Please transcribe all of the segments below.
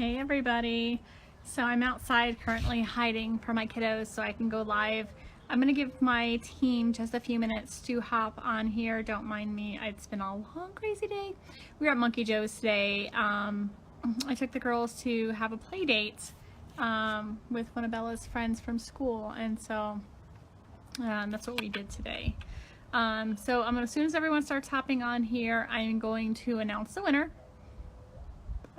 Hey everybody. So I'm outside currently hiding from my kiddos so I can go live. I'm going to give my team just a few minutes to hop on here. Don't mind me. It's been a long crazy day. We were at Monkey Joe's today. I took the girls to have a play date with one of Bella's friends from school, and so that's what we did today. So as soon as everyone starts hopping on here, I'm going to announce the winner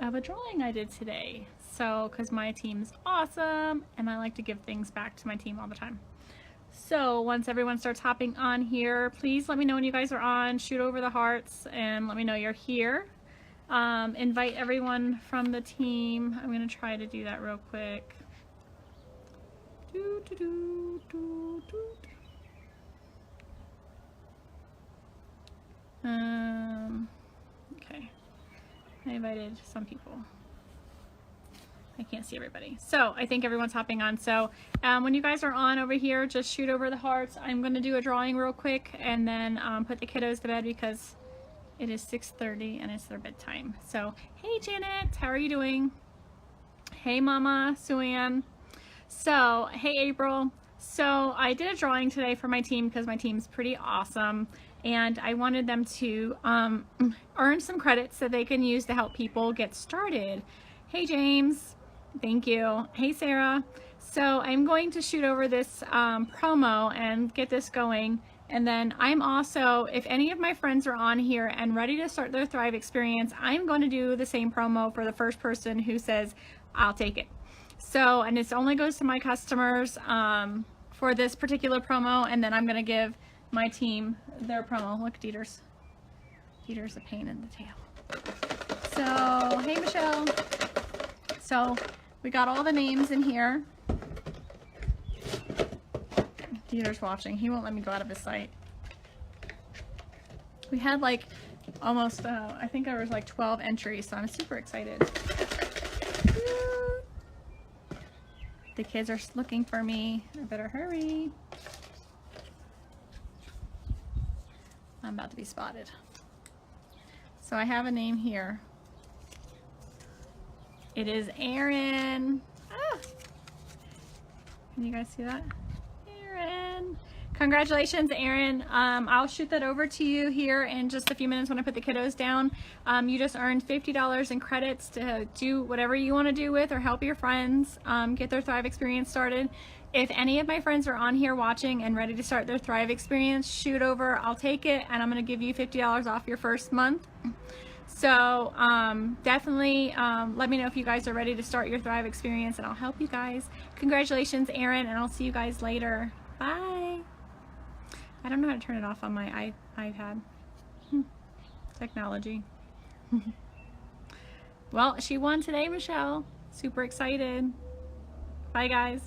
of a drawing I did today. So, because my team's awesome and I like to give things back to my team all the time. So once everyone starts hopping on here, please let me know when you guys are on. Shoot over the hearts and let me know you're here. Invite everyone from the team. I'm going to try to do that real quick. Okay. I invited some people. I can't see everybody. So I think everyone's hopping on. So when you guys are on over here, just shoot over the hearts. I'm going to do a drawing real quick and then put the kiddos to bed because it is 6:30 and it's their bedtime. So, hey Janet, how are you doing? Hey Mama, Suanne. So, hey April. So I did a drawing today for my team because my team's pretty awesome. And I wanted them to earn some credits that they can use to help people get started. Hey James, thank you. Hey Sarah. So I'm going to shoot over this promo and get this going. And then I'm also, if any of my friends are on here and ready to start their Thrive experience, I'm going to do the same promo for the first person who says, I'll take it. So, and it only goes to my customers for this particular promo, and then I'm going to give my team their promo. Look, Dieter's a pain in the tail. So, hey Michelle. So, we got all the names in here. Dieter's watching. He won't let me go out of his sight. We had like almost, I think there was like 12 entries, so I'm super excited. The kids are looking for me. I better hurry. I'm about to be spotted. So I have a name here. It is Aaron. Ah! Can you guys see that? Aaron. Congratulations, Aaron. I'll shoot that over to you here in just a few minutes when I put the kiddos down. You just earned $50 in credits to do whatever you want to do with or help your friends get their Thrive experience started. If any of my friends are on here watching and ready to start their Thrive experience, shoot over. I'll take it, and I'm going to give you $50 off your first month. So definitely let me know if you guys are ready to start your Thrive experience, and I'll help you guys. Congratulations, Aaron, and I'll see you guys later. Bye. I don't know how to turn it off on my iPad. Technology. Well, she won today, Michelle. Super excited. Bye, guys.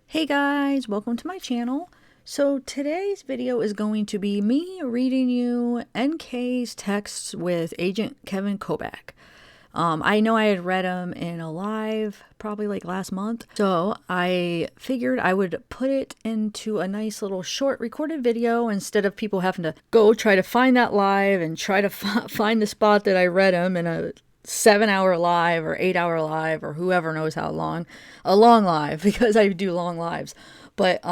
Hey guys, welcome to my channel. So today's video is going to be me reading you NK's texts with Agent Kevin Koback. I know I had read them in a live probably like last month, so I figured I would put it into a nice little short recorded video instead of people having to go try to find that live and try to find the spot that I read them in a 7-hour live or 8-hour live or whoever knows how long, a long live, because I do long lives. But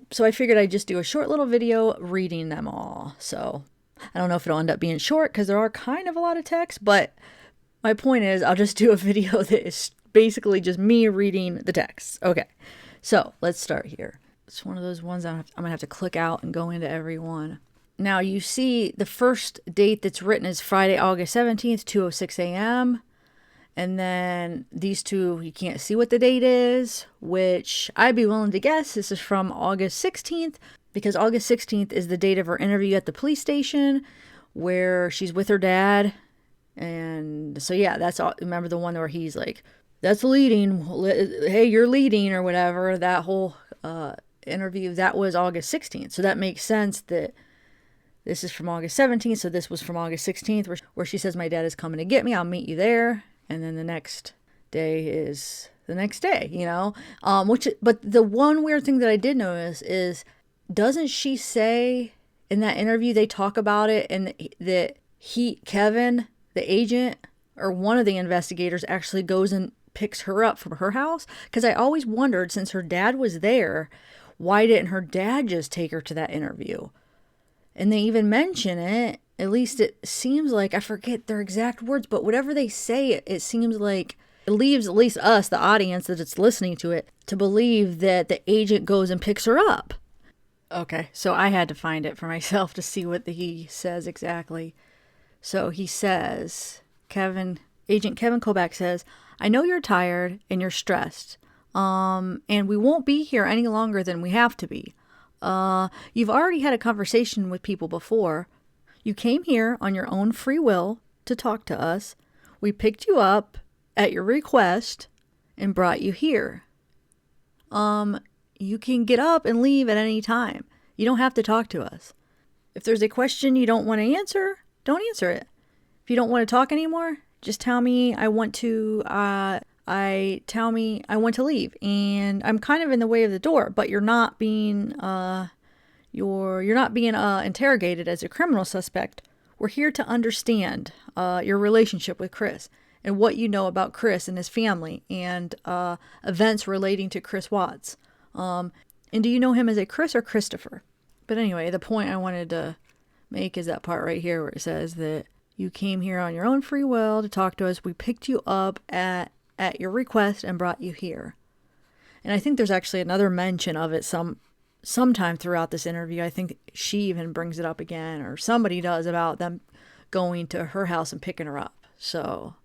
so I figured I'd just do a short little video reading them all. So I don't know if it'll end up being short because there are kind of a lot of text, but my point is I'll just do a video that is basically just me reading the text. Okay, so let's start here. It's one of those ones I'm gonna have to click out and go into every one. Now you see the first date that's written is Friday, August 17th, 2:06 a.m. And then these two, you can't see what the date is, which I'd be willing to guess this is from August 16th, because August 16th is the date of her interview at the police station where she's with her dad. And so, yeah, that's all. Remember the one where he's like, that's leading. Hey, you're leading or whatever. That whole interview, that was August 16th. So that makes sense that this is from August 17th. So this was from August 16th where she says, my dad is coming to get me. I'll meet you there. And then the next day is the next day, you know? But the one weird thing that I did notice is, doesn't she say in that interview, they talk about it, and that Kevin, the agent, or one of the investigators actually goes and picks her up from her house? Because I always wondered, since her dad was there, why didn't her dad just take her to that interview? And they even mention it, at least it seems like, I forget their exact words, but whatever they say, it seems like it leaves at least us, the audience that it's listening to it, to believe that the agent goes and picks her up. Okay, so I had to find it for myself to see what he says exactly. So he says, Agent Kevin Koback says, I know you're tired and you're stressed, and we won't be here any longer than we have to be. You've already had a conversation with people before. You came here on your own free will to talk to us. We picked you up at your request and brought you here. You can get up and leave at any time. You don't have to talk to us. If there's a question you don't want to answer, don't answer it. If you don't want to talk anymore, just tell me I want to leave, and I'm kind of in the way of the door, but you're not being interrogated as a criminal suspect. We're here to understand your relationship with Chris and what you know about Chris and his family and events relating to Chris Watts. And do you know him as a Chris or Christopher? But anyway, the point I wanted to make is that part right here where it says that you came here on your own free will to talk to us. We picked you up at your request and brought you here. And I think there's actually another mention of it sometime throughout this interview. I think she even brings it up again, or somebody does, about them going to her house and picking her up. So,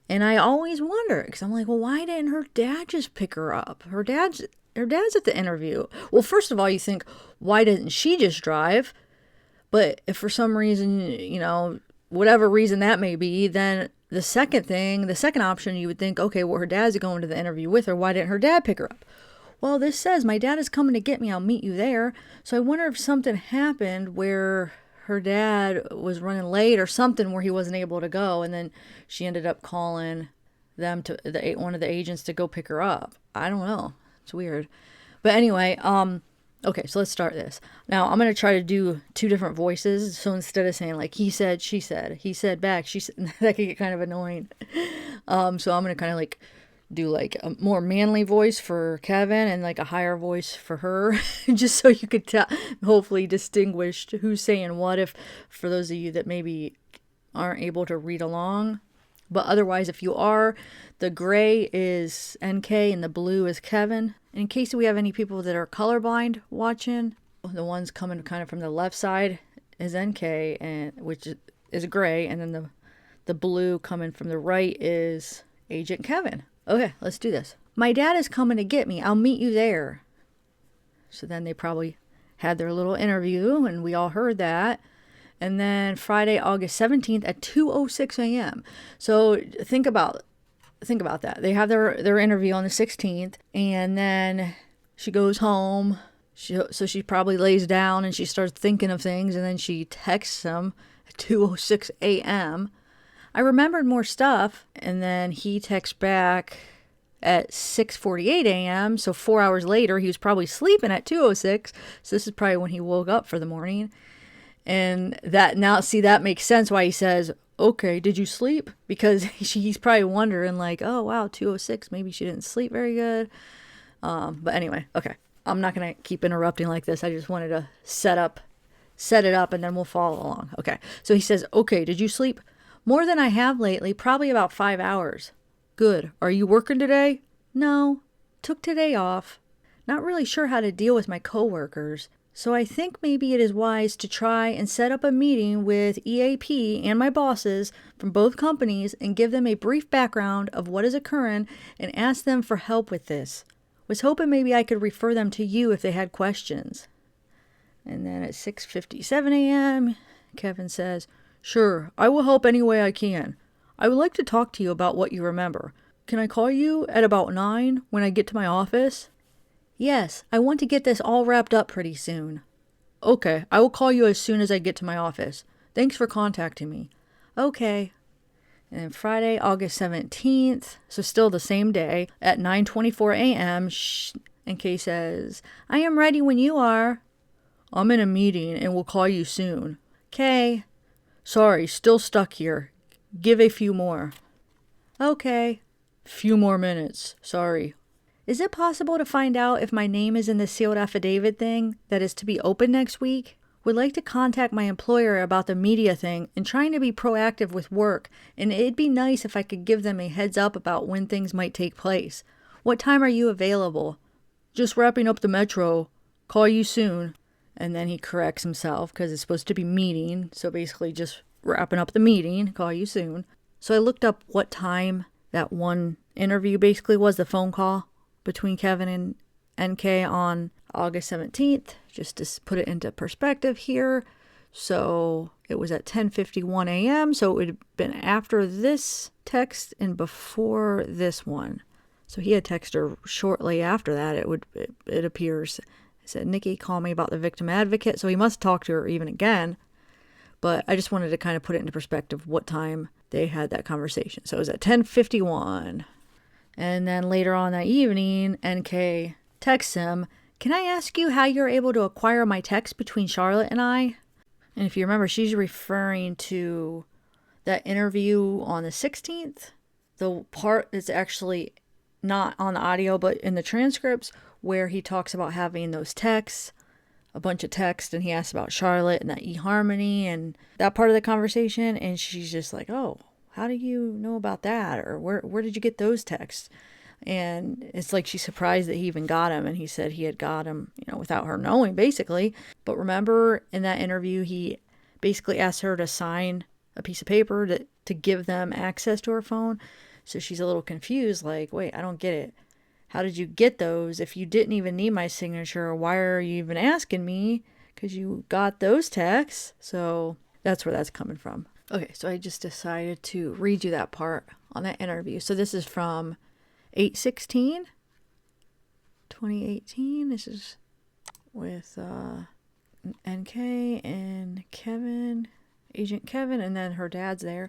and I always wonder, because I'm like, well, why didn't her dad just pick her up? Her dad's at the interview. Well, first of all, you think, why didn't she just drive? But if for some reason, you know, whatever reason that may be, then the second option, you would think, okay, well, her dad's going to the interview with her. Why didn't her dad pick her up? Well, this says, my dad is coming to get me. I'll meet you there. So I wonder if something happened where her dad was running late or something where he wasn't able to go. And then she ended up calling them one of the agents to go pick her up. I don't know. It's weird. But anyway, okay, so let's start this. Now, I'm going to try to do two different voices. So instead of saying like, he said, she said, he said back, she said, that could get kind of annoying. So I'm going to kind of like do like a more manly voice for Kevin and like a higher voice for her, just so you could hopefully distinguish who's saying what, if for those of you that maybe aren't able to read along. But otherwise, if you are, the gray is NK and the blue is Kevin. And in case we have any people that are colorblind watching, the ones coming kind of from the left side is NK, and which is gray, and then the blue coming from the right is Agent Kevin. Okay, let's do this. My dad is coming to get me. I'll meet you there. So then they probably had their little interview, and we all heard that. And then Friday, August 17th at 2:06 a.m. So think about that. They have their interview on the 16th, and then she goes home. So she probably lays down and she starts thinking of things, and then she texts him at 2:06 a.m. I remembered more stuff, and then he texts back at 6:48 a.m. So 4 hours later, he was probably sleeping at 2:06. So this is probably when he woke up for the morning. And that makes sense why he says, okay, did you sleep? Because he's probably wondering like, oh, wow, 2:06, maybe she didn't sleep very good. But anyway, okay. I'm not going to keep interrupting like this. I just wanted to set it up, and then we'll follow along. Okay. So he says, okay, did you sleep? More than I have lately, probably about 5 hours. Good. Are you working today? No. Took today off. Not really sure how to deal with my coworkers. So I think maybe it is wise to try and set up a meeting with EAP and my bosses from both companies and give them a brief background of what is occurring and ask them for help with this. Was hoping maybe I could refer them to you if they had questions. And then at 6:57 a.m., Kevin says, "Sure, I will help any way I can. I would like to talk to you about what you remember. Can I call you at about 9 when I get to my office?" "Yes, I want to get this all wrapped up pretty soon." "Okay, I will call you as soon as I get to my office. Thanks for contacting me." "Okay." And then Friday, August 17th, so still the same day, at 9:24 a.m., and Kay says, "I am ready when you are." "I'm in a meeting and will call you soon." "Kay." "Sorry, still stuck here. Give a few more." "Okay." "Few more minutes. Sorry." "Is it possible to find out if my name is in the sealed affidavit thing that is to be open next week? Would like to contact my employer about the media thing and trying to be proactive with work, and it'd be nice if I could give them a heads up about when things might take place. What time are you available?" "Just wrapping up the metro. Call you soon." And then he corrects himself because it's supposed to be meeting. So basically just wrapping up the meeting. Call you soon. So I looked up what time that one interview basically was, the phone call between Kevin and NK on August 17th, just to put it into perspective here. So it was at 10:51 a.m. So it would have been after this text and before this one. So he had texted her shortly after that, it appears. He said, "Nikki, call me about the victim advocate." So he must talk to her even again. But I just wanted to kind of put it into perspective what time they had that conversation. So it was at 10:51. And then later on that evening, NK texts him, "Can I ask you how you're able to acquire my text between Charlotte and I?" And if you remember, she's referring to that interview on the 16th. The part that's actually not on the audio, but in the transcripts, where he talks about having those texts, a bunch of texts, and he asks about Charlotte and that eHarmony and that part of the conversation. And she's just like, "Oh, how do you know about that?" Or where did you get those texts? And it's like she's surprised that he even got him. And he said he had got him, without her knowing, basically. But remember in that interview, he basically asked her to sign a piece of paper to give them access to her phone. So she's a little confused, like, "Wait, I don't get it. How did you get those if you didn't even need my signature? Why are you even asking me? Because you got those texts." So that's where that's coming from. Okay, so I just decided to read you that part on that interview. So this is from 8/16/2018. This is with NK and Kevin, Agent Kevin, and then her dad's there.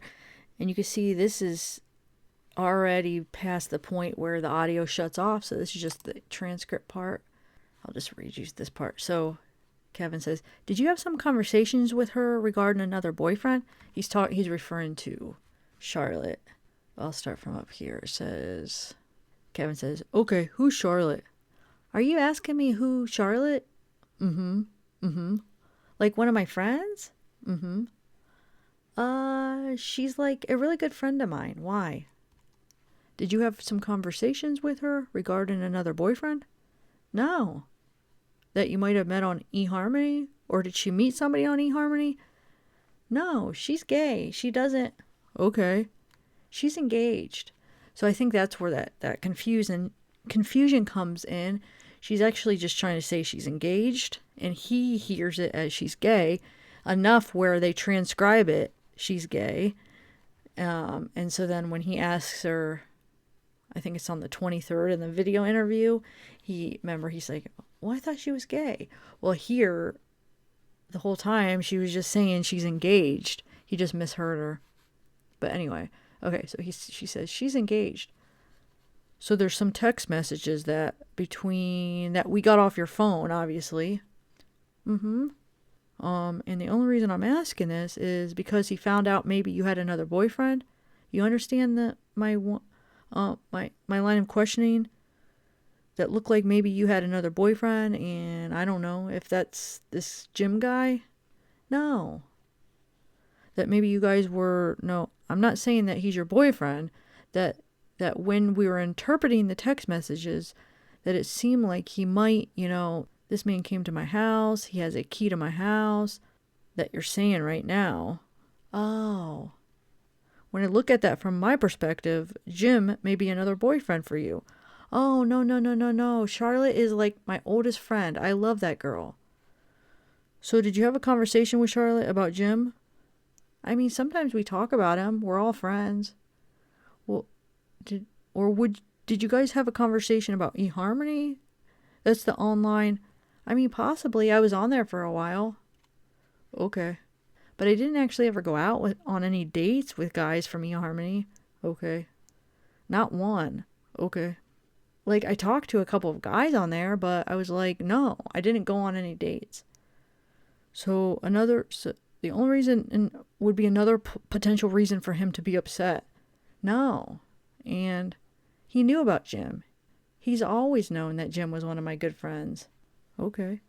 And you can see this is already past the point where the audio shuts off. So this is just the transcript part. I'll just read you this part. So Kevin says, "Did you have some conversations with her regarding another boyfriend?" He's referring to Charlotte. I'll start from up here. It says, Kevin says, "Okay, who's Charlotte?" "Are you asking me who Charlotte?" "Mm-hmm. Mm-hmm." "Like one of my friends?" "Mm-hmm." She's like a really good friend of mine. Why?" "Did you have some conversations with her regarding another boyfriend?" "No." "That you might have met on eHarmony? Or did she meet somebody on eHarmony?" "No, she's gay. She doesn't." "Okay." "She's engaged." So I think that's where that confusion comes in. She's actually just trying to say she's engaged, and he hears it as she's gay, enough where they transcribe it, she's gay. And so then when he asks her, I think it's on the 23rd in the video interview, he's like, "Well, I thought she was gay." Well, here, the whole time, she was just saying she's engaged. He just misheard her. But anyway, okay, so she says she's engaged. "So there's some text messages that we got off your phone, obviously." "Mm-hmm. And the only reason I'm asking this is because he found out maybe you had another boyfriend. You understand that my line of questioning that looked like maybe you had another boyfriend, and I don't know if that's this Jim guy?" "No." "That maybe you guys were, no, I'm not saying that he's your boyfriend, that when we were interpreting the text messages, that it seemed like he might, This man came to my house. He has a key to my house. That you're saying right now. Oh. When I look at that from my perspective, Jim may be another boyfriend for you. Oh, no, no, no, no, no. Charlotte is like my oldest friend. I love that girl. So did you have a conversation with Charlotte about Jim? I mean, sometimes we talk about him. We're all friends. Well, did you guys have a conversation about eHarmony? That's the online. I mean, possibly. I was on there for a while. Okay. But I didn't actually ever go out on any dates with guys from eHarmony. Okay. Not one. Okay. Like, I talked to a couple of guys on there, but I was like, no, I didn't go on any dates. So the only reason would be another potential reason for him to be upset. No. And he knew about Jim. He's always known that Jim was one of my good friends. Okay.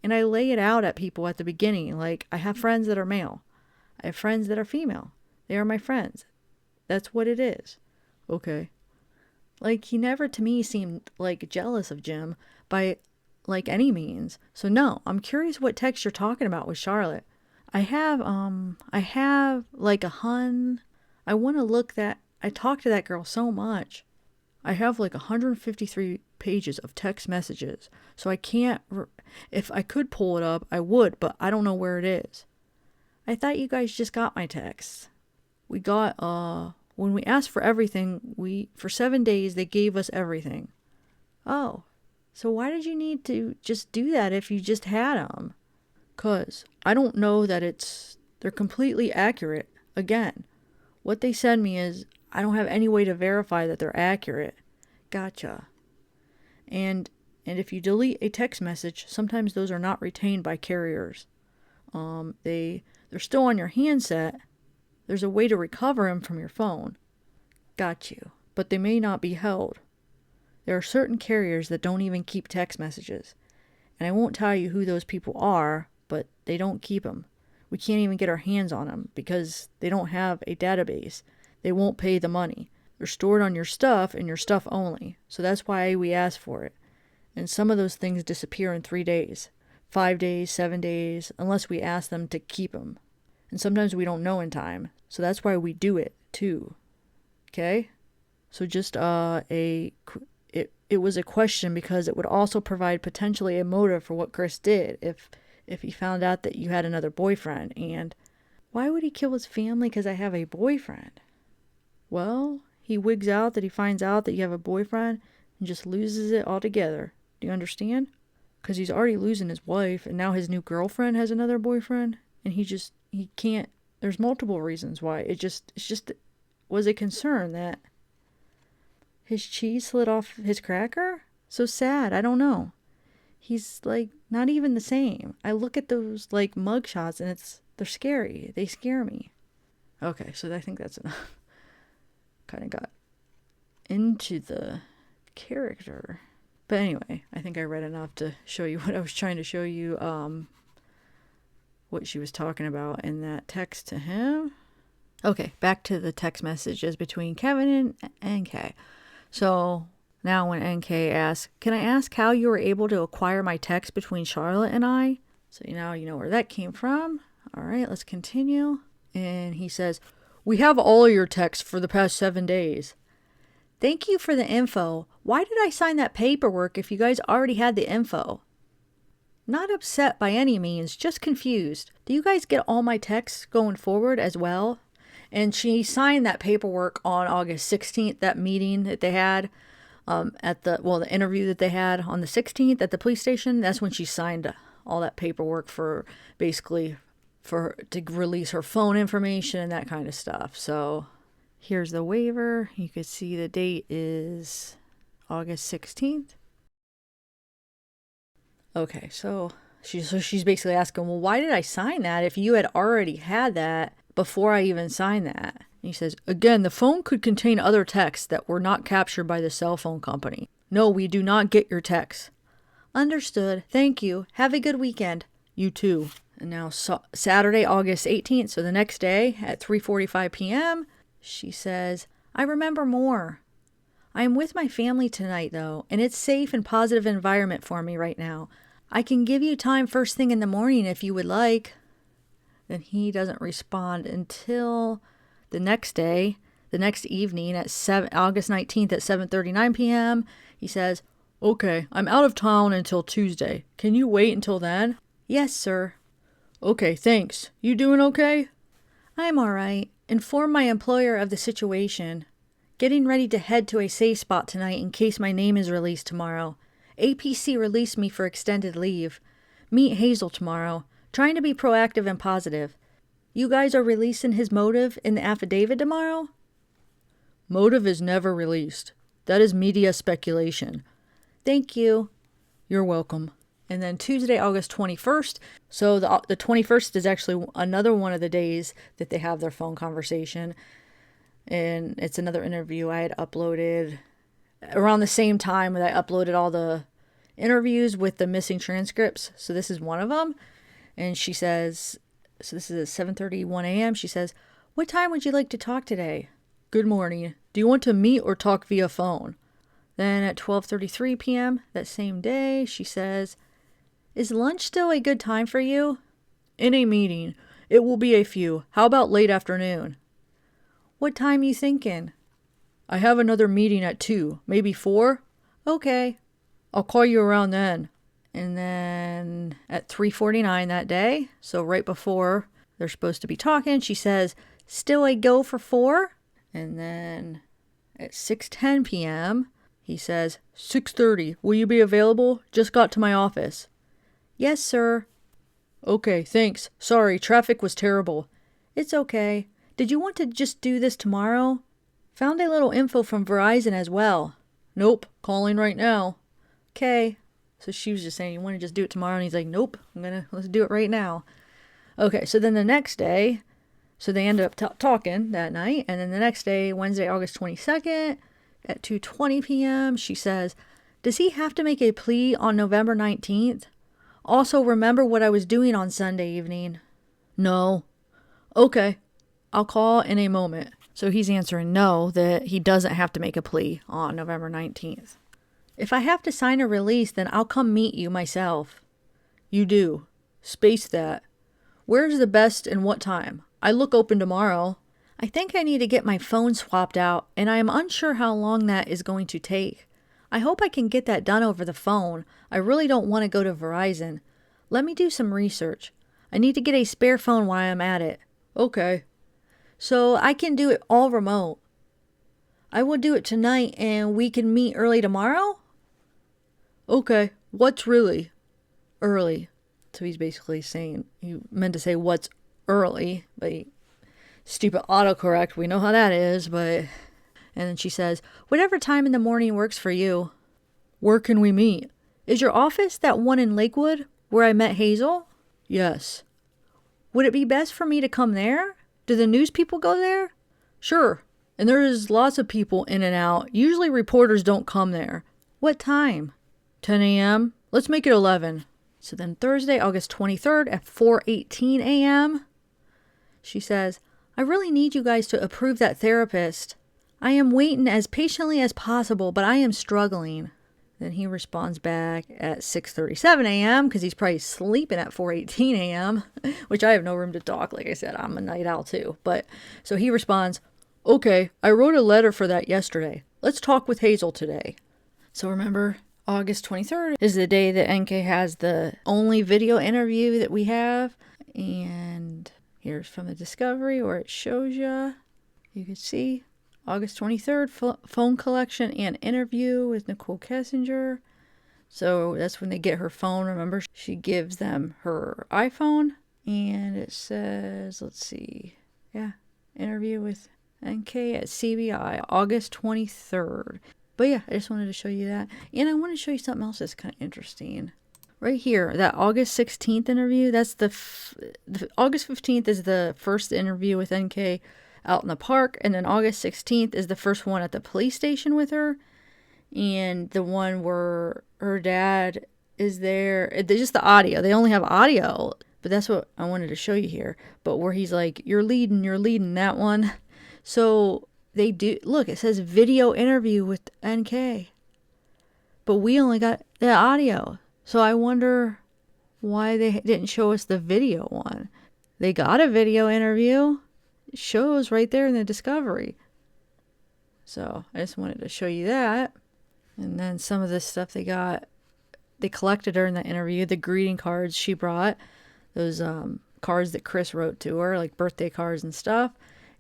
And I lay it out at people at the beginning. Like, I have friends that are male. I have friends that are female. They are my friends. That's what it is. Okay. Like, he never to me seemed like jealous of Jim by like any means. So no, I'm curious what text you're talking about with Charlotte. I have like a hun. I want to look that. I talked to that girl so much. I have like 153 pages of text messages. So I can't, if I could pull it up, I would, but I don't know where it is. I thought you guys just got my texts. We got, when we asked for everything, for 7 days, they gave us everything. Oh, so why did you need to just do that if you just had them? 'Cause I don't know that they're completely accurate. Again, what they send me is, I don't have any way to verify that they're accurate. Gotcha. And if you delete a text message, sometimes those are not retained by carriers. They're still on your handset. There's a way to recover them from your phone. Got you. But they may not be held. There are certain carriers that don't even keep text messages. And I won't tell you who those people are, but they don't keep them. We can't even get our hands on them because they don't have a database. They won't pay the money. They're stored on your stuff and your stuff only. So that's why we ask for it. And some of those things disappear in 3 days, 5 days, 7 days, unless we ask them to keep them. And sometimes we don't know in time. So that's why we do it too. Okay? So just it was a question because it would also provide potentially a motive for what Chris did if he found out that you had another boyfriend. And why would he kill his family because I have a boyfriend? Well, he wigs out that he finds out that you have a boyfriend and just loses it altogether. Do you understand? Because he's already losing his wife and now his new girlfriend has another boyfriend and he can't. There's multiple reasons why. It's just was a concern that his cheese slid off his cracker? So sad. I don't know. He's like not even the same. I look at those like mug shots and they're scary. They scare me. Okay, so I think that's enough. Kind of got into the character. But anyway, I think I read enough to show you what I was trying to show you, what she was talking about in that text to him. Okay, back to the text messages between Kevin and NK. So now when NK asks, can I ask how you were able to acquire my text between Charlotte and I? So now you know where that came from. All right, let's continue. And he says, we have all of your texts for the past 7 days. Thank you for the info. Why did I sign that paperwork if you guys already had the info? Not upset by any means, just confused. Do you guys get all my texts going forward as well? And she signed that paperwork on August 16th, that meeting that they had the interview that they had on the 16th at the police station. That's when she signed all that paperwork to release her phone information and that kind of stuff. So here's the waiver. You can see the date is August 16th. Okay, so she's basically asking, well, why did I sign that if you had already had that before I even signed that? And he says, again, the phone could contain other texts that were not captured by the cell phone company. No, we do not get your texts. Understood. Thank you. Have a good weekend. You too. And now Saturday, August 18th, so the next day at 3:45 p.m., she says, I remember more. I am with my family tonight, though, and it's safe and positive environment for me right now. I can give you time first thing in the morning if you would like. Then he doesn't respond until the next day, the next evening at August 19th at 7:39 p.m. He says, "Okay, I'm out of town until Tuesday. Can you wait until then?" "Yes, sir." "Okay, thanks. You doing okay?" "I'm all right. Inform my employer of the situation. Getting ready to head to a safe spot tonight in case my name is released tomorrow. APC released me for extended leave. Meet Hazel tomorrow. Trying to be proactive and positive. You guys are releasing his motive in the affidavit tomorrow?" "Motive is never released. That is media speculation." "Thank you." "You're welcome." And then Tuesday, August 21st. So the 21st is actually another one of the days that they have their phone conversation. And it's another interview I had uploaded around the same time that I uploaded all the interviews with the missing transcripts. So this is one of them. And she says, so this is at 7:31 a.m. She says, "What time would you like to talk today?" "Good morning. Do you want to meet or talk via phone?" Then at 12:33 p.m. that same day, she says, "Is lunch still a good time for you?" "In a meeting. It will be a few. How about late afternoon?" "What time you thinking?" "I have another meeting at 2, maybe 4. "Okay. I'll call you around then." And then at 3:49 that day, so right before they're supposed to be talking, she says, "Still a go for 4? And then at 6:10 p.m., he says, 6:30, will you be available? Just got to my office." "Yes, sir." "Okay, thanks. Sorry, traffic was terrible." "It's okay. Did you want to just do this tomorrow?" "Found a little info from Verizon as well." "Nope, calling right now." "Okay." So she was just saying, "You want to just do it tomorrow?" And he's like, "Nope, let's do it right now." Okay, so then the next day, so they ended up talking that night. And then the next day, Wednesday, August 22nd at 2:20 p.m., she says, "Does he have to make a plea on November 19th? Also, remember what I was doing on Sunday evening?" "No." "Okay, I'll call in a moment." So he's answering no, that he doesn't have to make a plea on November 19th. "If I have to sign a release, then I'll come meet you myself." "You do. Space that. Where's the best and what time? I look open tomorrow." "I think I need to get my phone swapped out, and I am unsure how long that is going to take. I hope I can get that done over the phone. I really don't want to go to Verizon. Let me do some research. I need to get a spare phone while I'm at it." "Okay." "So I can do it all remote. I will do it tonight and we can meet early tomorrow?" "Okay. What's really early?" So he's basically saying, he meant to say what's early, but stupid autocorrect, we know how that is, but... And then she says, "Whatever time in the morning works for you." "Where can we meet?" "Is your office that one in Lakewood where I met Hazel?" "Yes." "Would it be best for me to come there? Do the news people go there?" "Sure. And there's lots of people in and out. Usually reporters don't come there." "What time?" 10 a.m. Let's make it 11. So then Thursday, August 23rd at 4:18 a.m., she says, "I really need you guys to approve that therapist. I am waiting as patiently as possible, but I am struggling." Then he responds back at 6:37 a.m. because he's probably sleeping at 4:18 a.m., which I have no room to talk. Like I said, I'm a night owl too. But so he responds, "Okay, I wrote a letter for that yesterday. Let's talk with Hazel today." So remember, August 23rd is the day that NK has the only video interview that we have. And here's from the Discovery where it shows you. You can see August 23rd, phone collection and interview with Nicole Kessinger. So that's when they get her phone. Remember, she gives them her iPhone. And it says, let's see. Yeah, interview with NK at CBI, August 23rd. But yeah, I just wanted to show you that. And I want to show you something else that's kind of interesting. Right here, that August 16th interview, that's the August 15th is the first interview with NK out in the park. And then August 16th is the first one at the police station with her. And the one where her dad is there. It's just the audio. They only have audio. But that's what I wanted to show you here. But where he's like, you're leading that one. So... they do, look, it says video interview with NK. But we only got the audio. So I wonder why they didn't show us the video one. They got a video interview. It shows right there in the discovery. So I just wanted to show you that. And then some of this stuff they got, they collected her in the interview, the greeting cards she brought, those cards that Chris wrote to her, like birthday cards and stuff.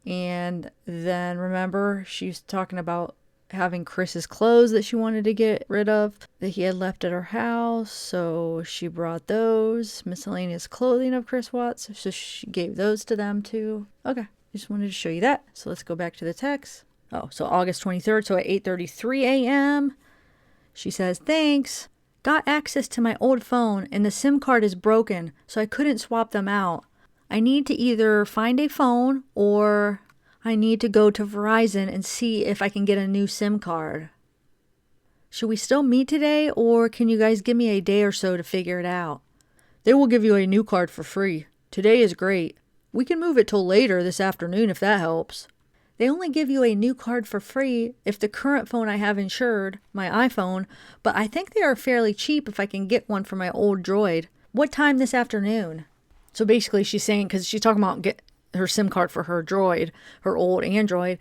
And then remember, she's talking about having Chris's clothes that she wanted to get rid of that he had left at her house. So she brought those miscellaneous clothing of Chris Watts. So she gave those to them too. Okay, just wanted to show you that. So let's go back to the text. Oh, so August 23rd. So at 8:33 a.m., she says, thanks. Got access to my old phone and the SIM card is broken, so I couldn't swap them out. I need to either find a phone or I need to go to Verizon and see if I can get a new SIM card. Should we still meet today, or can you guys give me a day or so to figure it out? They will give you a new card for free. Today is great. We can move it till later this afternoon if that helps. They only give you a new card for free if the current phone I have insured, my iPhone, but I think they are fairly cheap if I can get one for my old Droid. What time this afternoon? So basically she's saying, because she's talking about get her SIM card for her Droid, her old Android,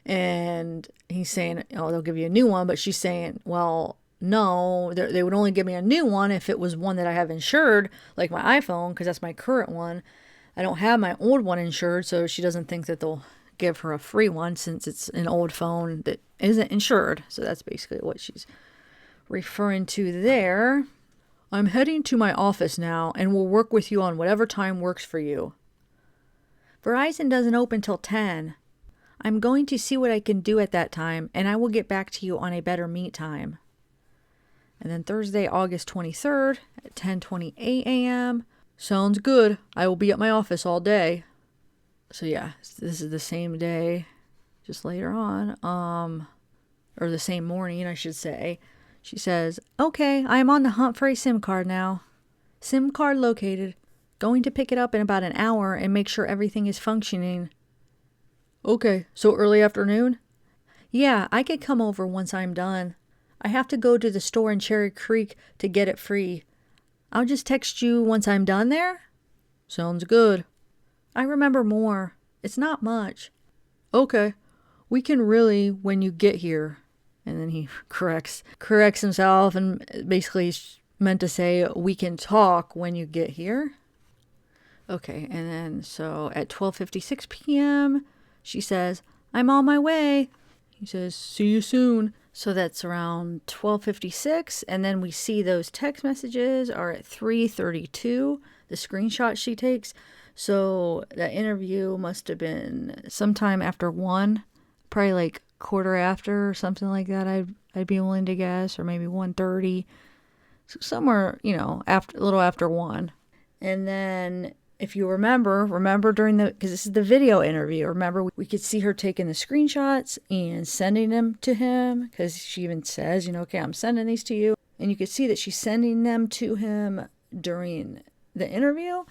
and he's saying, oh, they'll give you a new one, but she's saying, well, no, they would only give me a new one if it was one that I have insured, like my iPhone, because that's my current one. I don't have my old one insured, so she doesn't think that they'll give her a free one since it's an old phone that isn't insured. So that's basically what she's referring to there. I'm heading to my office now and will work with you on whatever time works for you. Verizon doesn't open till 10. I'm going to see what I can do at that time and I will get back to you on a better meet time. And then Thursday, August 23rd at 10:28 a.m. Sounds good. I will be at my office all day. So yeah, this is the same day, just later on, or the same morning, I should say. She says, okay, I am on the hunt for a SIM card now. SIM card located. Going to pick it up in about an hour and make sure everything is functioning. Okay, so early afternoon? Yeah, I could come over once I'm done. I have to go to the store in Cherry Creek to get it free. I'll just text you once I'm done there? Sounds good. I remember more. It's not much. Okay. We can really when you get here. And then he corrects himself and basically he's meant to say we can talk when you get here. Okay, and then so at 12:56 p.m. she says, I'm on my way. He says, see you soon. So that's around 12:56, and then we see those text messages are at 3:32, the screenshot she takes. So that interview must have been sometime after 1, probably like quarter after or something like that. I'd be willing to guess, or maybe 1:30. So somewhere, after a little after 1. And then if you remember during because this is the video interview, remember we could see her taking the screenshots and sending them to him, because she even says, okay, I'm sending these to you. And you could see that she's sending them to him during the interview.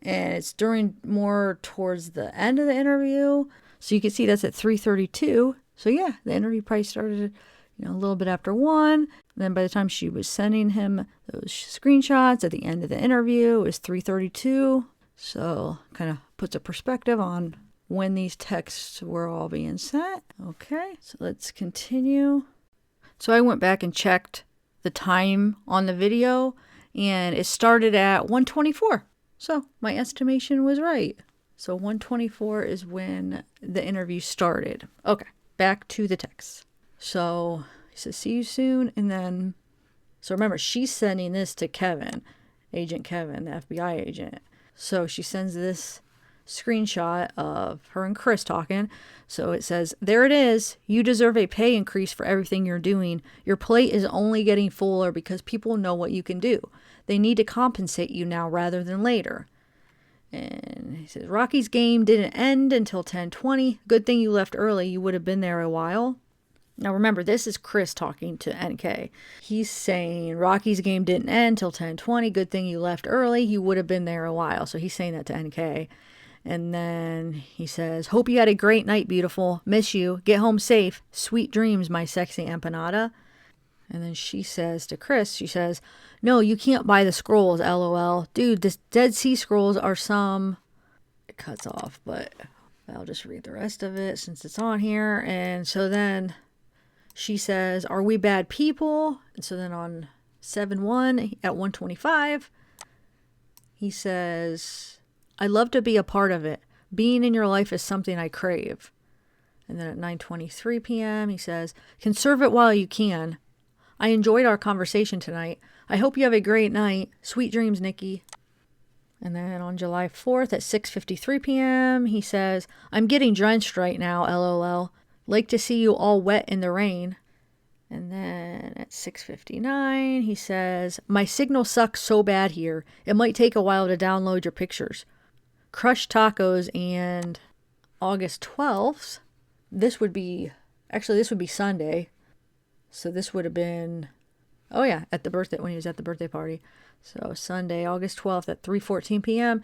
And it's during more towards the end of the interview. So you can see that's at 3:32. So yeah, the interview probably started, a little bit after 1. And then by the time she was sending him those screenshots at the end of the interview, it was 3:32. So kind of puts a perspective on when these texts were all being sent. Okay, so let's continue. So I went back and checked the time on the video, and it started at 1:24. So my estimation was right. So 1:24 is when the interview started. Okay, back to the text. So he says, see you soon. And then, so remember, she's sending this to Kevin, Agent Kevin, the FBI agent. So she sends this screenshot of her and Chris talking. So it says, there it is. You deserve a pay increase for everything you're doing. Your plate is only getting fuller because people know what you can do. They need to compensate you now rather than later. And he says, Rocky's game didn't end until 10:20. Good thing you left early. You would have been there a while. Now remember, this is Chris talking to NK. He's saying Rocky's game didn't end till 10:20. Good thing you left early. You would have been there a while. So he's saying that to NK. And then he says, hope you had a great night, beautiful. Miss you. Get home safe. Sweet dreams, my sexy empanada. And then she says to Chris, she says, no, you can't buy the scrolls, LOL. Dude, this Dead Sea Scrolls are some... It cuts off, but I'll just read the rest of it since it's on here. And so then she says, are we bad people? And so then on 7-1 at 125, he says, I'd love to be a part of it. Being in your life is something I crave. And then at 9:23 p.m., he says, conserve it while you can. I enjoyed our conversation tonight. I hope you have a great night. Sweet dreams, Nikki. And then on July 4th at 6:53 p.m., he says, I'm getting drenched right now, LOL. Like to see you all wet in the rain. And then at 6:59, he says, my signal sucks so bad here. It might take a while to download your pictures. Crushed tacos. And August 12th, this would be Sunday. So this would have been, oh yeah, at the birthday, when he was at the birthday party. So Sunday, August 12th at 3:14 p.m.,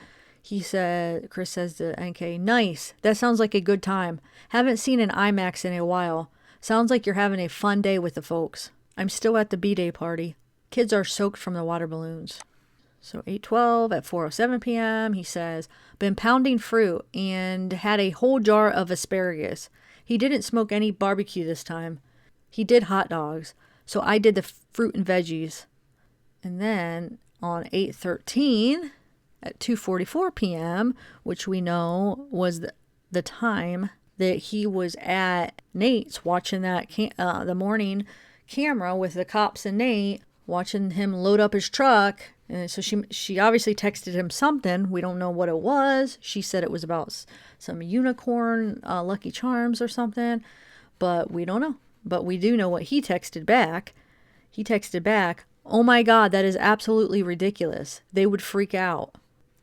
Chris says to NK, nice. That sounds like a good time. Haven't seen an IMAX in a while. Sounds like you're having a fun day with the folks. I'm still at the B-Day party. Kids are soaked from the water balloons. So 8:12 at 4:07 p.m., he says, been pounding fruit and had a whole jar of asparagus. He didn't smoke any barbecue this time. He did hot dogs. So I did the fruit and veggies. And then on 8:13 at 2:44 p.m., which we know was the time that he was at Nate's watching that the morning camera with the cops and Nate, watching him load up his truck. And so she obviously texted him something. We don't know what it was. She said it was about some unicorn Lucky Charms or something, but we don't know. But we do know what he texted back. He texted back, oh my God, that is absolutely ridiculous. They would freak out.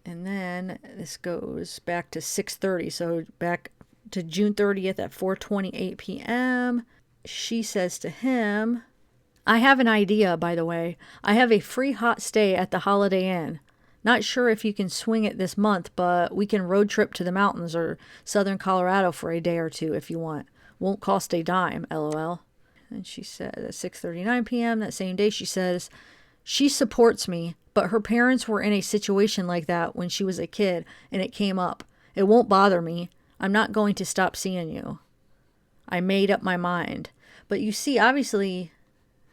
And then this goes back to 6:30. So back to June 30th at 4:28 p.m. She says to him, I have an idea, by the way. I have a free hot stay at the Holiday Inn. Not sure if you can swing it this month, but we can road trip to the mountains or southern Colorado for a day or two if you want. Won't cost a dime, LOL. And she said at 6:39 p.m. that same day, she says, she supports me, but her parents were in a situation like that when she was a kid and it came up. It won't bother me. I'm not going to stop seeing you. I made up my mind. But you see, obviously,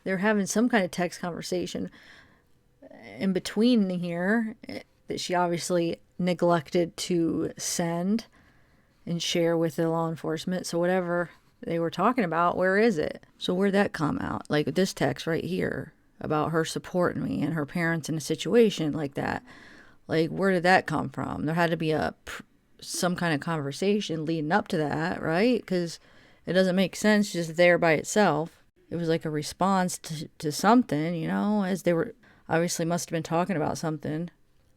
they're having some kind of text conversation in between here that she obviously neglected to send and share with the law enforcement. So whatever they were talking about, where is it? So where'd that come out? Like this text right here about her supporting me and her parents in a situation like that. Like, where did that come from? There had to be some kind of conversation leading up to that, right? Because it doesn't make sense just there by itself. It was like a response to something, you know, as they were obviously must have been talking about something.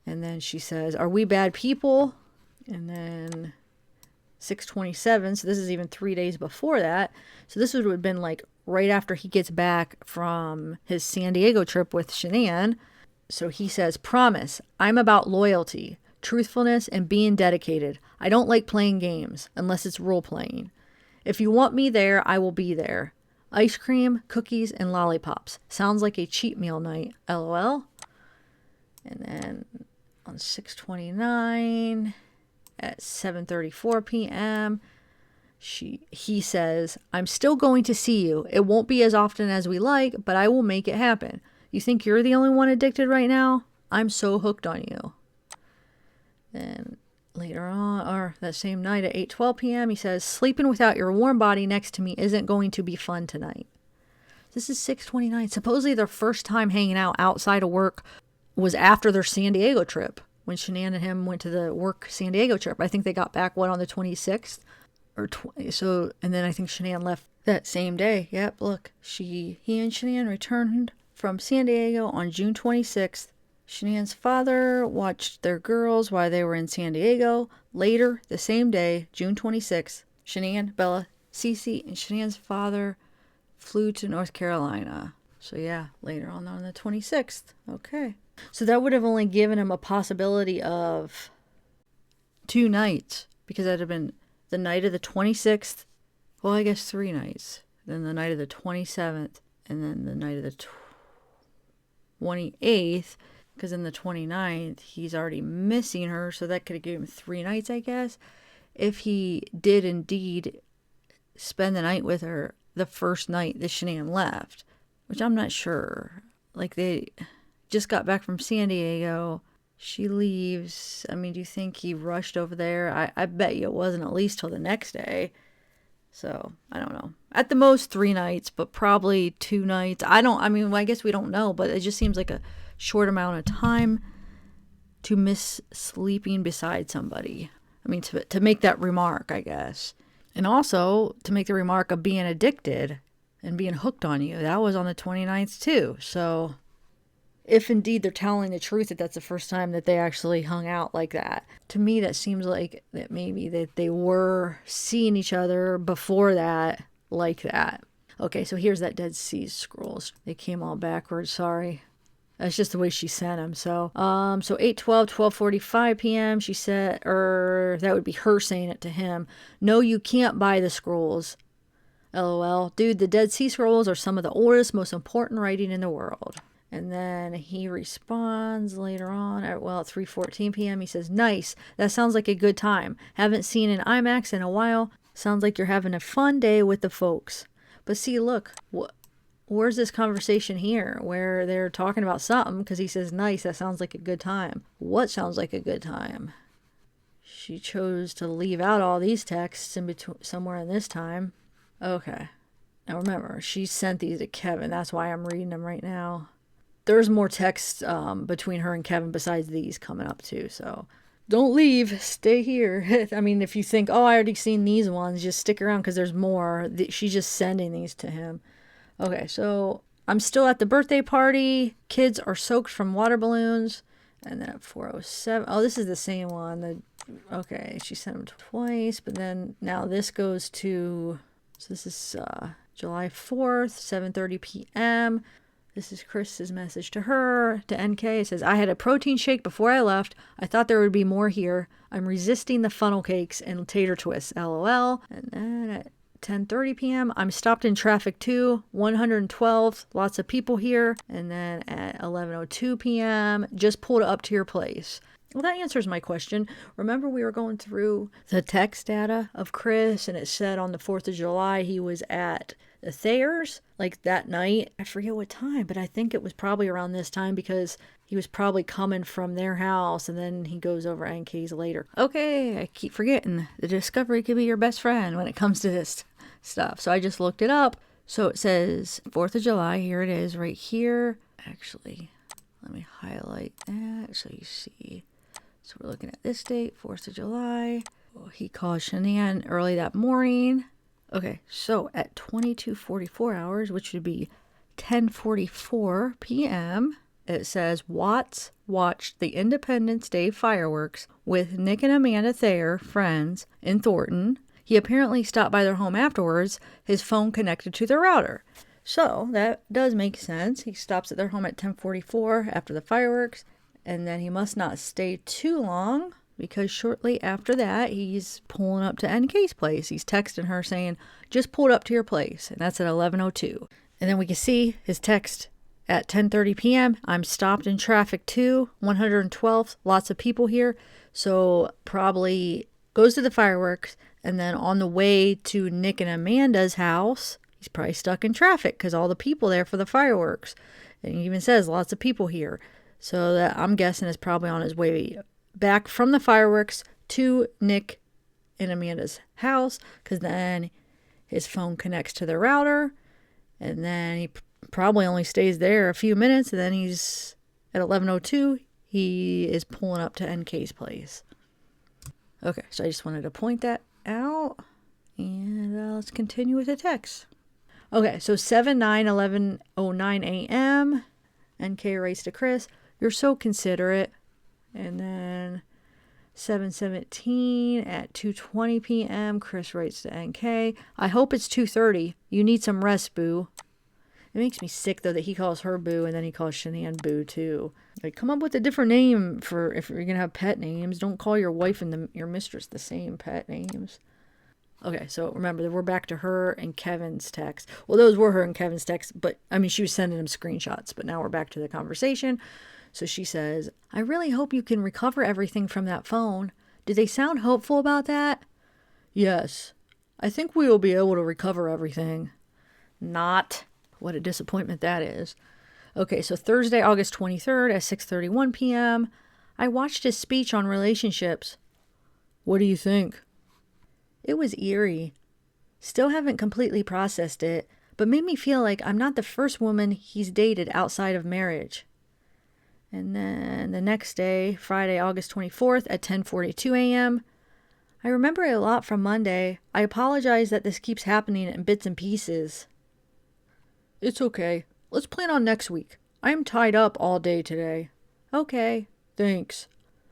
And then she says, are we bad people? And then 6:27, so this is even 3 days before that. So this would have been like right after he gets back from his San Diego trip with Shanann. So he says, promise, I'm about loyalty, truthfulness, and being dedicated. I don't like playing games unless it's role playing. If you want me there, I will be there. Ice cream, cookies, and lollipops. Sounds like a cheat meal night, LOL. And then on 6:29 at 7:34 p.m., he says, I'm still going to see you. It won't be as often as we like, but I will make it happen. You think you're the only one addicted right now? I'm so hooked on you. Then later on, or that same night at 8:12 p.m., he says, sleeping without your warm body next to me isn't going to be fun tonight. This is 6:29. Supposedly their first time hanging out outside of work was after their San Diego trip, when Shanann and him went to the work San Diego trip. I think they got back, on the 26th? Or 20, so, and then I think Shanann left that same day. Yep, look, he and Shanann returned from San Diego on June 26th. Shanann's father watched their girls while they were in San Diego. Later, the same day, June 26th, Shanann, Bella, Cece, and Shanann's father flew to North Carolina. So yeah, later on the 26th. Okay. So that would have only given him a possibility of 2 nights, because that would have been the night of the 26th. Well, I guess 3 nights. Then the night of the 27th And then the night of the 28th, because in the 29th, he's already missing her, so that could have given him 3 nights, I guess. If he did indeed spend the night with her the first night that Shanann left, which I'm not sure. Like, they just got back from San Diego. She leaves. I mean, do you think he rushed over there? I bet you it wasn't at least till the next day. So, I don't know. At the most 3 nights, but probably 2 nights. I guess we don't know, but it just seems like a short amount of time to miss sleeping beside somebody. I mean, to make that remark, I guess. And also to make the remark of being addicted and being hooked on you. That was on the 29th too. So if indeed they're telling the truth that that's the first time that they actually hung out like that, to me that seems like that maybe that they were seeing each other before that like that. Okay, so here's that Dead Sea Scrolls. They came all backwards, sorry. That's just the way she sent them. So 8:12, 12:45 p.m. She said, or that would be her saying it to him. No, you can't buy the scrolls. LOL. Dude, the Dead Sea Scrolls are some of the oldest, most important writing in the world. And then he responds later on at 3:14 p.m. He says, nice. That sounds like a good time. Haven't seen an IMAX in a while. Sounds like you're having a fun day with the folks. But see, look, where's this conversation here where they're talking about something? Because he says, nice, that sounds like a good time. What sounds like a good time? She chose to leave out all these texts in between, somewhere in this time. Okay. Now remember, she sent these to Kevin. That's why I'm reading them right now. There's more texts between her and Kevin besides these coming up too. So don't leave. Stay here. I mean, if you think, oh, I already seen these ones, just stick around because there's more. She's just sending these to him. Okay, so I'm still at the birthday party. Kids are soaked from water balloons. And then at 4:07, oh, this is the same one. Okay, she sent them twice, but then now this goes to, so this is July 4th, 7:30 p.m. This is Chris's message to her, to NK. It says, I had a protein shake before I left. I thought there would be more here. I'm resisting the funnel cakes and tater twists, LOL. And then at 10:30 p.m. I'm stopped in traffic too. 112, lots of people here. And then at 11:02 p.m. just pulled up to your place. Well, that answers my question. Remember we were going through the text data of Chris and it said on the 4th of July he was at the Thayers, like that night. I forget what time, but I think it was probably around this time because he was probably coming from their house and then he goes over NK's later. Okay, I keep forgetting. The Discovery could be your best friend when it comes to this stuff. So I just looked it up. So it says 4th of July. Here it is right here. Actually, let me highlight that so you see. So we're looking at this date, 4th of July. Well, he called Shanann early that morning. Okay, so at 22:44 hours, which would be 10:44 p.m., it says Watts watched the Independence Day fireworks with Nick and Amanda Thayer, friends, in Thornton. He apparently stopped by their home afterwards, his phone connected to the router. So that does make sense. He stops at their home at 10:44 after the fireworks, and then he must not stay too long because shortly after that, he's pulling up to NK's place. He's texting her saying, just pulled up to your place, and that's at 11:02. And then we can see his text at 10:30 p.m. I'm stopped in traffic too, 112th, lots of people here. So probably goes to the fireworks, and then on the way to Nick and Amanda's house, he's probably stuck in traffic because all the people there for the fireworks. And he even says lots of people here. So that I'm guessing is probably on his way back from the fireworks to Nick and Amanda's house, because then his phone connects to the router, and then he probably only stays there a few minutes, and then he's at 11:02 he is pulling up to NK's place. Okay, so I just wanted to point that out, and let's continue with the text. Okay, so 7/9/11:09 a.m. NK writes to Chris, you're so considerate. And then 7:17 at 2:20 p.m. Chris writes to NK, I hope it's 2:30. You need some rest, boo. It makes me sick, though, that he calls her boo and then he calls Shanann boo, too. Like, come up with a different name for if you're going to have pet names. Don't call your wife and your mistress the same pet names. Okay, so remember, we're back to her and Kevin's text. Well, those were her and Kevin's texts, but I mean, she was sending him screenshots, but now we're back to the conversation. So she says, I really hope you can recover everything from that phone. Do they sound hopeful about that? Yes. I think we will be able to recover everything. Not. What a disappointment that is. Okay, so Thursday, August 23rd at 6:31 p.m., I watched his speech on relationships. What do you think? It was eerie. Still haven't completely processed it, but made me feel like I'm not the first woman he's dated outside of marriage. And then the next day, Friday, August 24th at 10:42 a.m., I remember a lot from Monday. I apologize that this keeps happening in bits and pieces. It's okay. Let's plan on next week. I am tied up all day today. Okay. Thanks.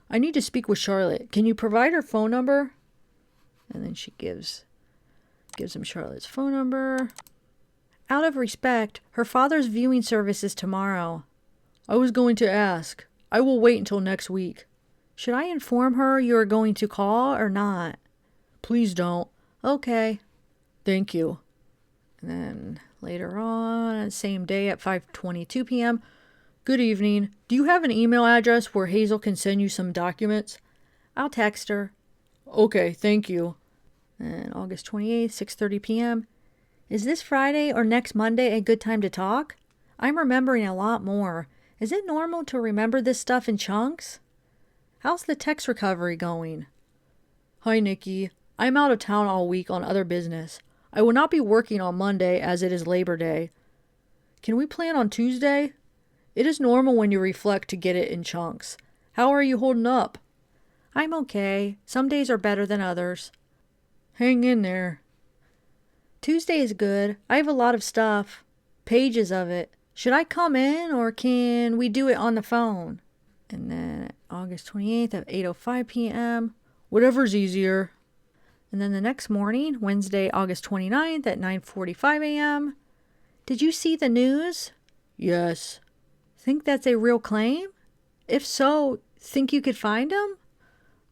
I need to speak with Charlotte. Can you provide her phone number? And then she gives him Charlotte's phone number. Out of respect, her father's viewing service is tomorrow. I was going to ask. I will wait until next week. Should I inform her you are going to call or not? Please don't. Okay. Thank you. And then later on, same day at 5:22 p.m., good evening. Do you have an email address where Hazel can send you some documents? I'll text her. Okay, thank you. And August 28th, 6:30 p.m. Is this Friday or next Monday a good time to talk? I'm remembering a lot more. Is it normal to remember this stuff in chunks? How's the text recovery going? Hi, Nikki. I'm out of town all week on other business. I will not be working on Monday as it is Labor Day. Can we plan on Tuesday? It is normal when you reflect to get it in chunks. How are you holding up? I'm okay. Some days are better than others. Hang in there. Tuesday is good. I have a lot of stuff. Pages of it. Should I come in or can we do it on the phone? And then August 28th at 8:05 p.m. Whatever's easier. And then the next morning, Wednesday, August 29th at 9:45 a.m. Did you see the news? Yes. Think that's a real claim? If so, think you could find him?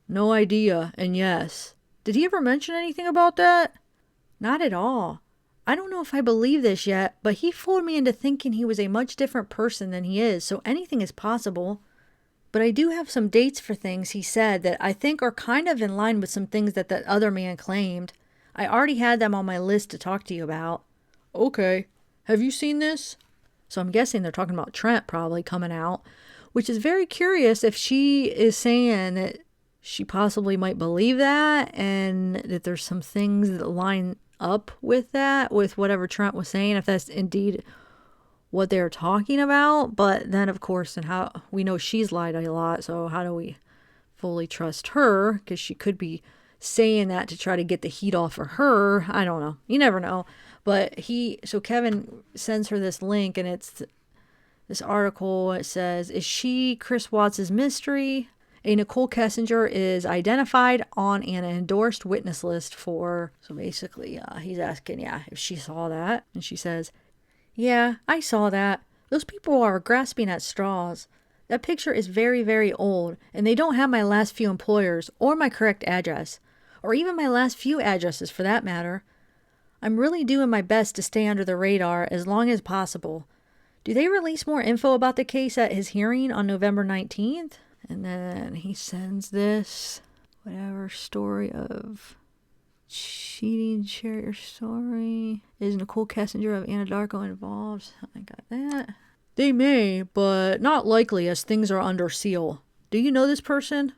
No idea, and yes. Did he ever mention anything about that? Not at all. I don't know if I believe this yet, but he fooled me into thinking he was a much different person than he is, so anything is possible. But I do have some dates for things he said that I think are kind of in line with some things that other man claimed. I already had them on my list to talk to you about. Okay. Have you seen this? So I'm guessing they're talking about Trent probably coming out, which is very curious if she is saying that she possibly might believe that and that there's some things that line up with that, with whatever Trent was saying, if that's indeed what they're talking about. But then, of course, and how we know she's lied a lot, so how do we fully trust her? Because she could be saying that to try to get the heat off of her. I don't know. You never know. But so Kevin sends her this link, and it's this article. It says, is she Chris Watts' mystery? A Nicole Kessinger is identified on an endorsed witness list for, so basically he's asking, if she saw that. And she says, yeah, I saw that. Those people are grasping at straws. That picture is very, very old, and they don't have my last few employers or my correct address, or even my last few addresses for that matter. I'm really doing my best to stay under the radar as long as possible. Do they release more info about the case at his hearing on November 19th? And then he sends this, whatever, story of cheating, share your story. Is Nicole Kessinger of Anadarko involved? I got that. They may, but not likely as things are under seal. Do you know this person?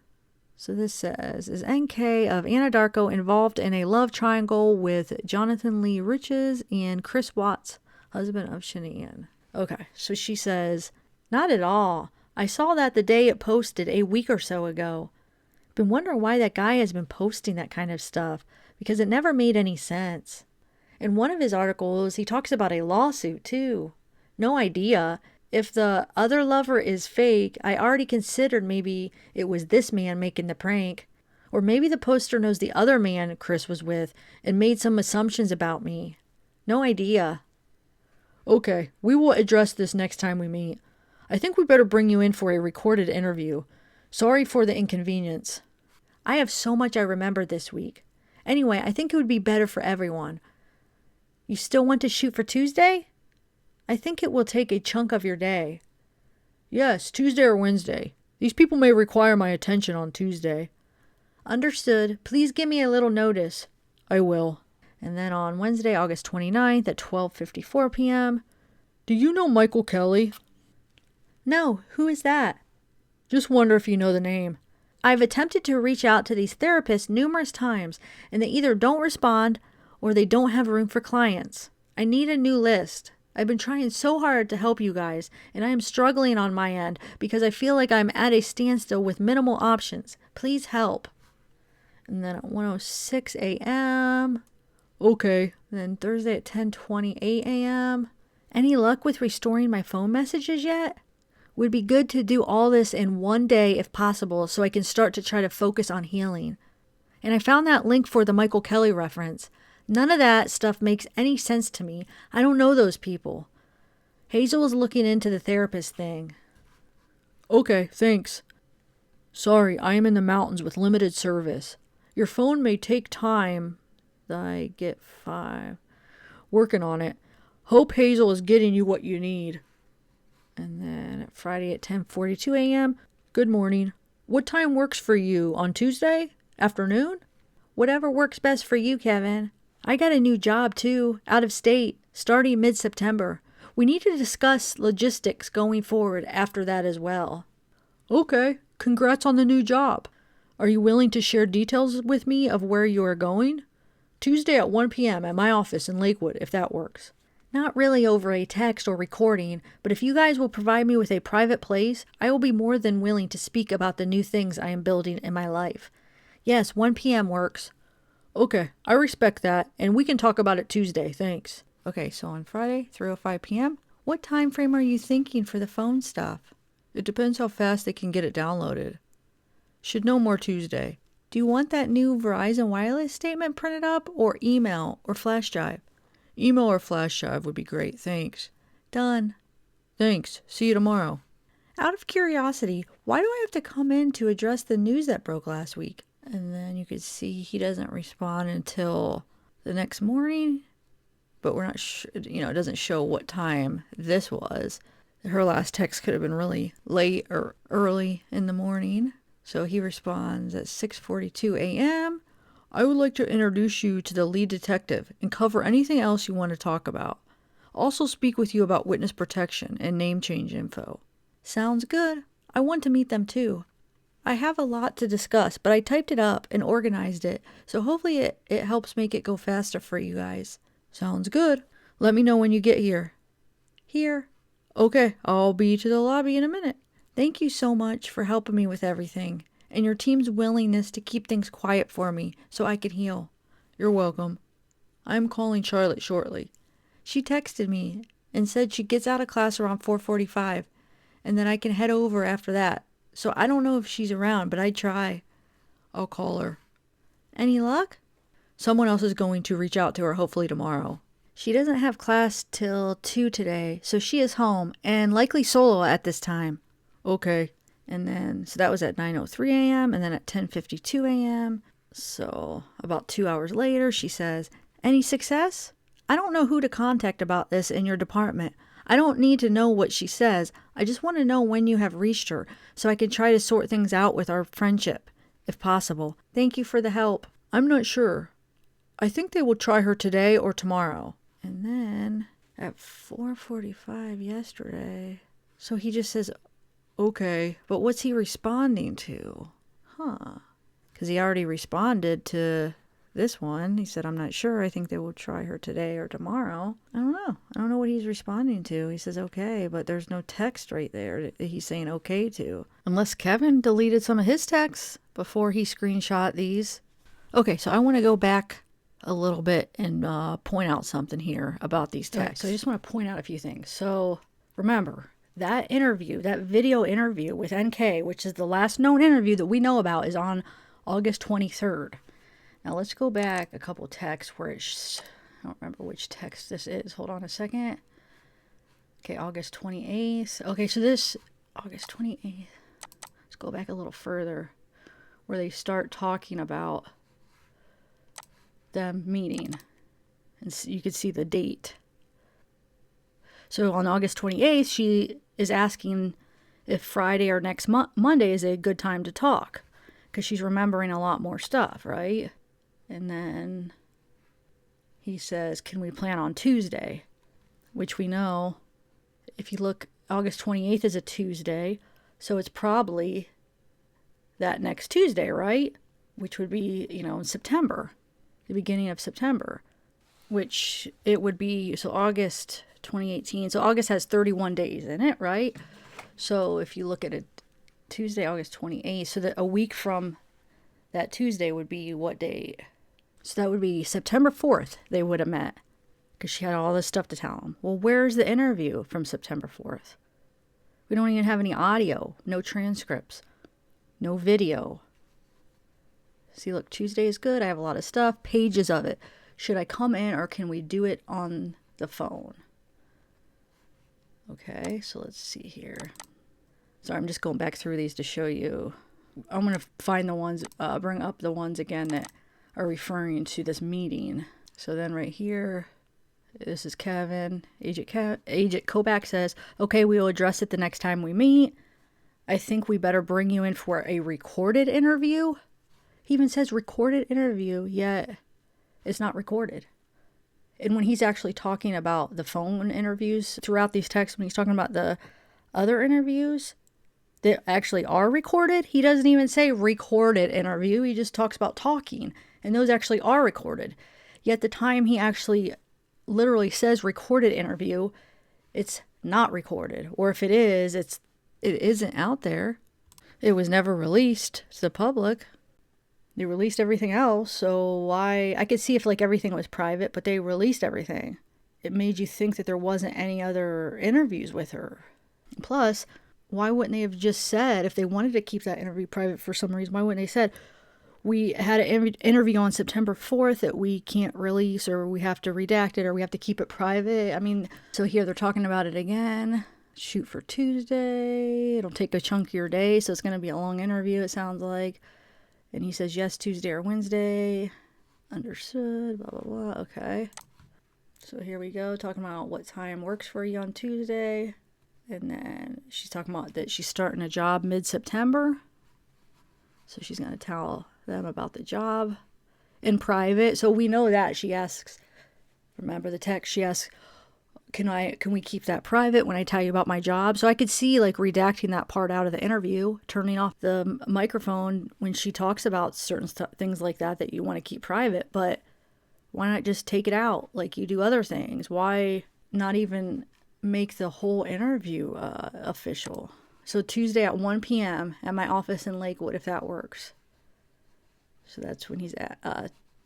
So this says, is NK of Anadarko involved in a love triangle with Jonathan Lee Riches and Chris Watts, husband of Shanae? Okay, so she says, not at all. I saw that the day it posted a week or so ago. Been wondering why that guy has been posting that kind of stuff, because it never made any sense. In one of his articles, he talks about a lawsuit, too. No idea. If the other lover is fake, I already considered maybe it was this man making the prank. Or maybe the poster knows the other man Chris was with and made some assumptions about me. No idea. Okay, we will address this next time we meet. I think we better bring you in for a recorded interview. Sorry for the inconvenience. I have so much I remember this week. Anyway, I think it would be better for everyone. You still want to shoot for Tuesday? I think it will take a chunk of your day. Yes, Tuesday or Wednesday. These people may require my attention on Tuesday. Understood. Please give me a little notice. I will. And then on Wednesday, August 29th at 12:54 p.m. Do you know Michael Kelly? No, who is that? Just wonder if you know the name. I've attempted to reach out to these therapists numerous times, and they either don't respond or they don't have room for clients. I need a new list. I've been trying so hard to help you guys, and I am struggling on my end because I feel like I'm at a standstill with minimal options. Please help. And then at 1:06 a.m. Okay. And then Thursday at 10:28 a.m. Any luck with restoring my phone messages yet? Would be good to do all this in one day if possible so I can start to try to focus on healing. And I found that link for the Michael Kelly reference. None of that stuff makes any sense to me. I don't know those people. Hazel is looking into the therapist thing. Okay, thanks. Sorry, I am in the mountains with limited service. Your phone may take time. I get 5. Working on it. Hope Hazel is getting you what you need. And then Friday at 10:42 a.m. Good morning. What time works for you? On Tuesday? Afternoon? Whatever works best for you, Kevin. I got a new job too, out of state, starting mid-September. We need to discuss logistics going forward after that as well. Okay, congrats on the new job. Are you willing to share details with me of where you are going? Tuesday at 1 p.m. at my office in Lakewood, if that works. Not really over a text or recording, but if you guys will provide me with a private place, I will be more than willing to speak about the new things I am building in my life. Yes, 1 p.m. works. Okay, I respect that, and we can talk about it Tuesday, thanks. Okay, so on Friday, 3:05 p.m., what time frame are you thinking for the phone stuff? It depends how fast they can get it downloaded. Should know more Tuesday. Do you want that new Verizon Wireless statement printed up, or email, or flash drive? Email or flash drive would be great, thanks. Done. Thanks. See you tomorrow. Out of curiosity, why do I have to come in to address the news that broke last week? And then you could see he doesn't respond until the next morning, but we're not sure, it doesn't show what time this was. Her last text could have been really late or early in the morning. So he responds at 6:42 a.m. I would like to introduce you to the lead detective and cover anything else you want to talk about. Also speak with you about witness protection and name change info. Sounds good. I want to meet them too. I have a lot to discuss, but I typed it up and organized it, so hopefully it helps make it go faster for you guys. Sounds good. Let me know when you get here. Here. Okay, I'll be to the lobby in a minute. Thank you so much for helping me with everything, and your team's willingness to keep things quiet for me so I can heal. You're welcome. I'm calling Charlotte shortly. She texted me and said she gets out of class around 4:45, and then I can head over after that. So I don't know if she's around, but I'd try. I'll call her. Any luck? Someone else is going to reach out to her hopefully tomorrow. She doesn't have class till 2 today, so she is home and likely solo at this time. Okay. And then, so that was at 9:03 a.m. and then at 10:52 a.m. So about 2 hours later, she says, any success? I don't know who to contact about this in your department. I don't need to know what she says. I just want to know when you have reached her so I can try to sort things out with our friendship, if possible. Thank you for the help. I'm not sure. I think they will try her today or tomorrow. And then at 4:45 yesterday, so he just says, okay, but what's he responding to? Because he already responded to this one. He said, I'm not sure. I think they will try her today or tomorrow. I don't know. I don't know what he's responding to. He says, okay, but there's no text right there that he's saying okay to. Unless Kevin deleted some of his texts before he screenshot these. Okay, so I want to go back a little bit and point out something here about these texts. So I just want to point out a few things. So remember, that interview, that video interview with NK, which is the last known interview that we know about, is on August 23rd. Now let's go back a couple texts where it's, I don't remember which text this is. Hold on a second. Okay, August 28th. Okay, so this, August 28th. Let's go back a little further where they start talking about them meeting. And you could see the date. So on August 28th, she is asking if Friday or next Monday is a good time to talk, because she's remembering a lot more stuff, right? And then he says, can we plan on Tuesday? Which we know, if you look, August 28th is a Tuesday, so it's probably that next Tuesday, right? Which would be, in September, the beginning of September, which it would be, so August 2018. So August has 31 days in it, right? So if you look at it, Tuesday, August 28th, so that a week from that Tuesday would be what date? So that would be September 4th they would have met, because she had all this stuff to tell him. Well, where's the interview from September 4th? We don't even have any audio, no transcripts, no video. See, look, Tuesday is good. I have a lot of stuff, pages of it. Should I come in or can we do it on the phone? Okay, so let's see here. Sorry, I'm just going back through these to show you. I'm going to find the ones, bring up the ones again that are referring to this meeting. So then right here, this is Kevin. Agent Koback says, okay, we will address it the next time we meet. I think we better bring you in for a recorded interview. He even says recorded interview, yet it's not recorded. And when he's actually talking about the phone interviews throughout these texts, when he's talking about the other interviews that actually are recorded, he doesn't even say recorded interview. He just talks about talking. And those actually are recorded. Yet the time he actually literally says recorded interview, it's not recorded. Or if it is, it isn't out there. It was never released to the public. They released everything else, so why? I could see if everything was private, but they released everything. It made you think that there wasn't any other interviews with her. Plus, why wouldn't they have just said, if they wanted to keep that interview private for some reason, why wouldn't they said, we had an interview on September 4th that we can't release, or we have to redact it, or we have to keep it private? I mean, so here they're talking about it again. Shoot for Tuesday. It'll take a chunk of your day, so it's going to be a long interview, it sounds like. And he says, yes, Tuesday or Wednesday. Understood, blah, blah, blah. Okay. So here we go, talking about what time works for you on Tuesday. And then she's talking about that she's starting a job mid-September. So she's going to tell them about the job in private. So we know that. She asks, remember the text, she asks, can we keep that private when I tell you about my job? So I could see redacting that part out of the interview, turning off the microphone when she talks about certain things like that you want to keep private. But why not just take it out like you do other things? Why not even make the whole interview official? So Tuesday at 1 p.m. at my office in Lakewood, if that works. So that's when he's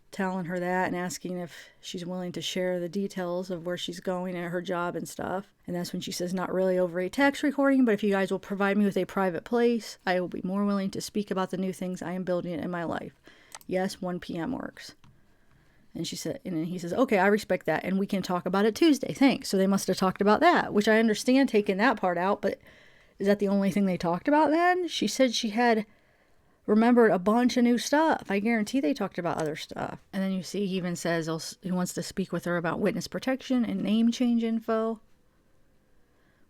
telling her that and asking if she's willing to share the details of where she's going and her job and stuff. And that's when she says, not really over a text recording, but if you guys will provide me with a private place, I will be more willing to speak about the new things I am building in my life. Yes, 1 p.m. works. And she said, and then he says, okay, I respect that, and we can talk about it Tuesday. Thanks. So they must have talked about that, which I understand taking that part out, but is that the only thing they talked about then? She said she had remembered a bunch of new stuff. I guarantee they talked about other stuff. And then you see he even says he wants to speak with her about witness protection and name change info,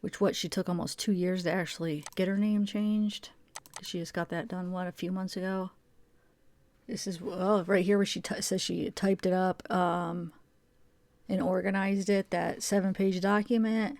which she took almost 2 years to actually get her name changed. She just got that done, a few months ago. This is right here where she says she typed it up and organized it, that 7-page document.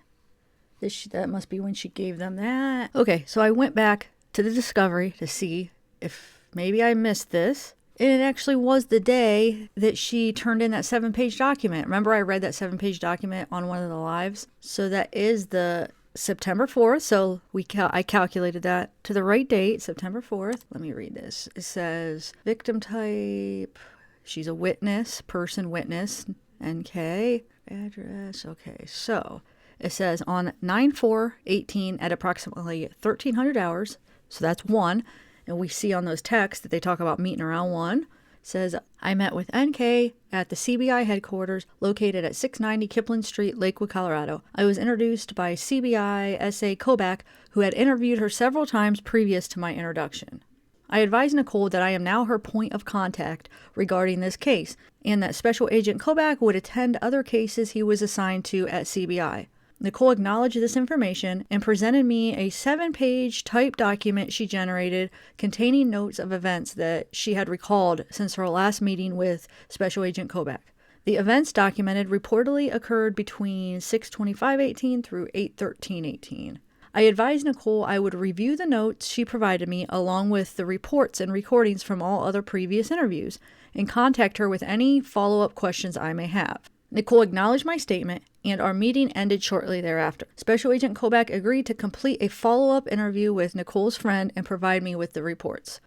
That must be when she gave them that. Okay, so I went back to the discovery to see if maybe I missed this. And it actually was the day that she turned in that 7-page document. Remember, I read that 7-page document on one of the lives? So that is the September 4th. So I calculated that to the right date, September 4th. Let me read this. It says victim type. She's a witness, person witness, NK, address. Okay, so it says on 9/4/18 at approximately 1300 hours. So that's 1. And we see on those texts that they talk about meeting around 1. It says, I met with NK at the CBI headquarters located at 690 Kipling Street, Lakewood, Colorado. I was introduced by CBI SA Koback, who had interviewed her several times previous to my introduction. I advised Nicole that I am now her point of contact regarding this case, and that Special Agent Koback would attend other cases he was assigned to at CBI. Nicole acknowledged this information and presented me a 7-page typed document she generated containing notes of events that she had recalled since her last meeting with Special Agent Koback. The events documented reportedly occurred between 6/25/18 through 8/13/18. I advised Nicole I would review the notes she provided me along with the reports and recordings from all other previous interviews and contact her with any follow-up questions I may have. Nicole acknowledged my statement, and our meeting ended shortly thereafter. Special Agent Koback agreed to complete a follow-up interview with Nicole's friend and provide me with the reports.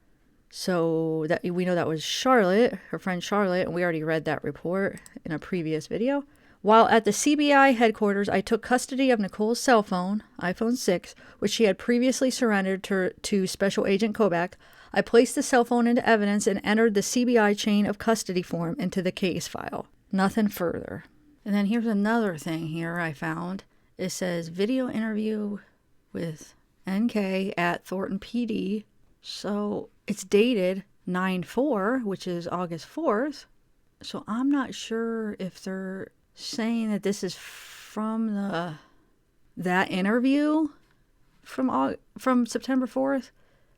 So that we know that was Charlotte, her friend Charlotte, and we already read that report in a previous video. While at the CBI headquarters, I took custody of Nicole's cell phone, iPhone 6, which she had previously surrendered to Special Agent Koback. I placed the cell phone into evidence and entered the CBI chain of custody form into the case file. Nothing further. And then here's another thing here I found. It says video interview with NK at Thornton PD. So it's dated 9/4, which is August 4th. So I'm not sure if they're saying that this is from that interview from September 4th.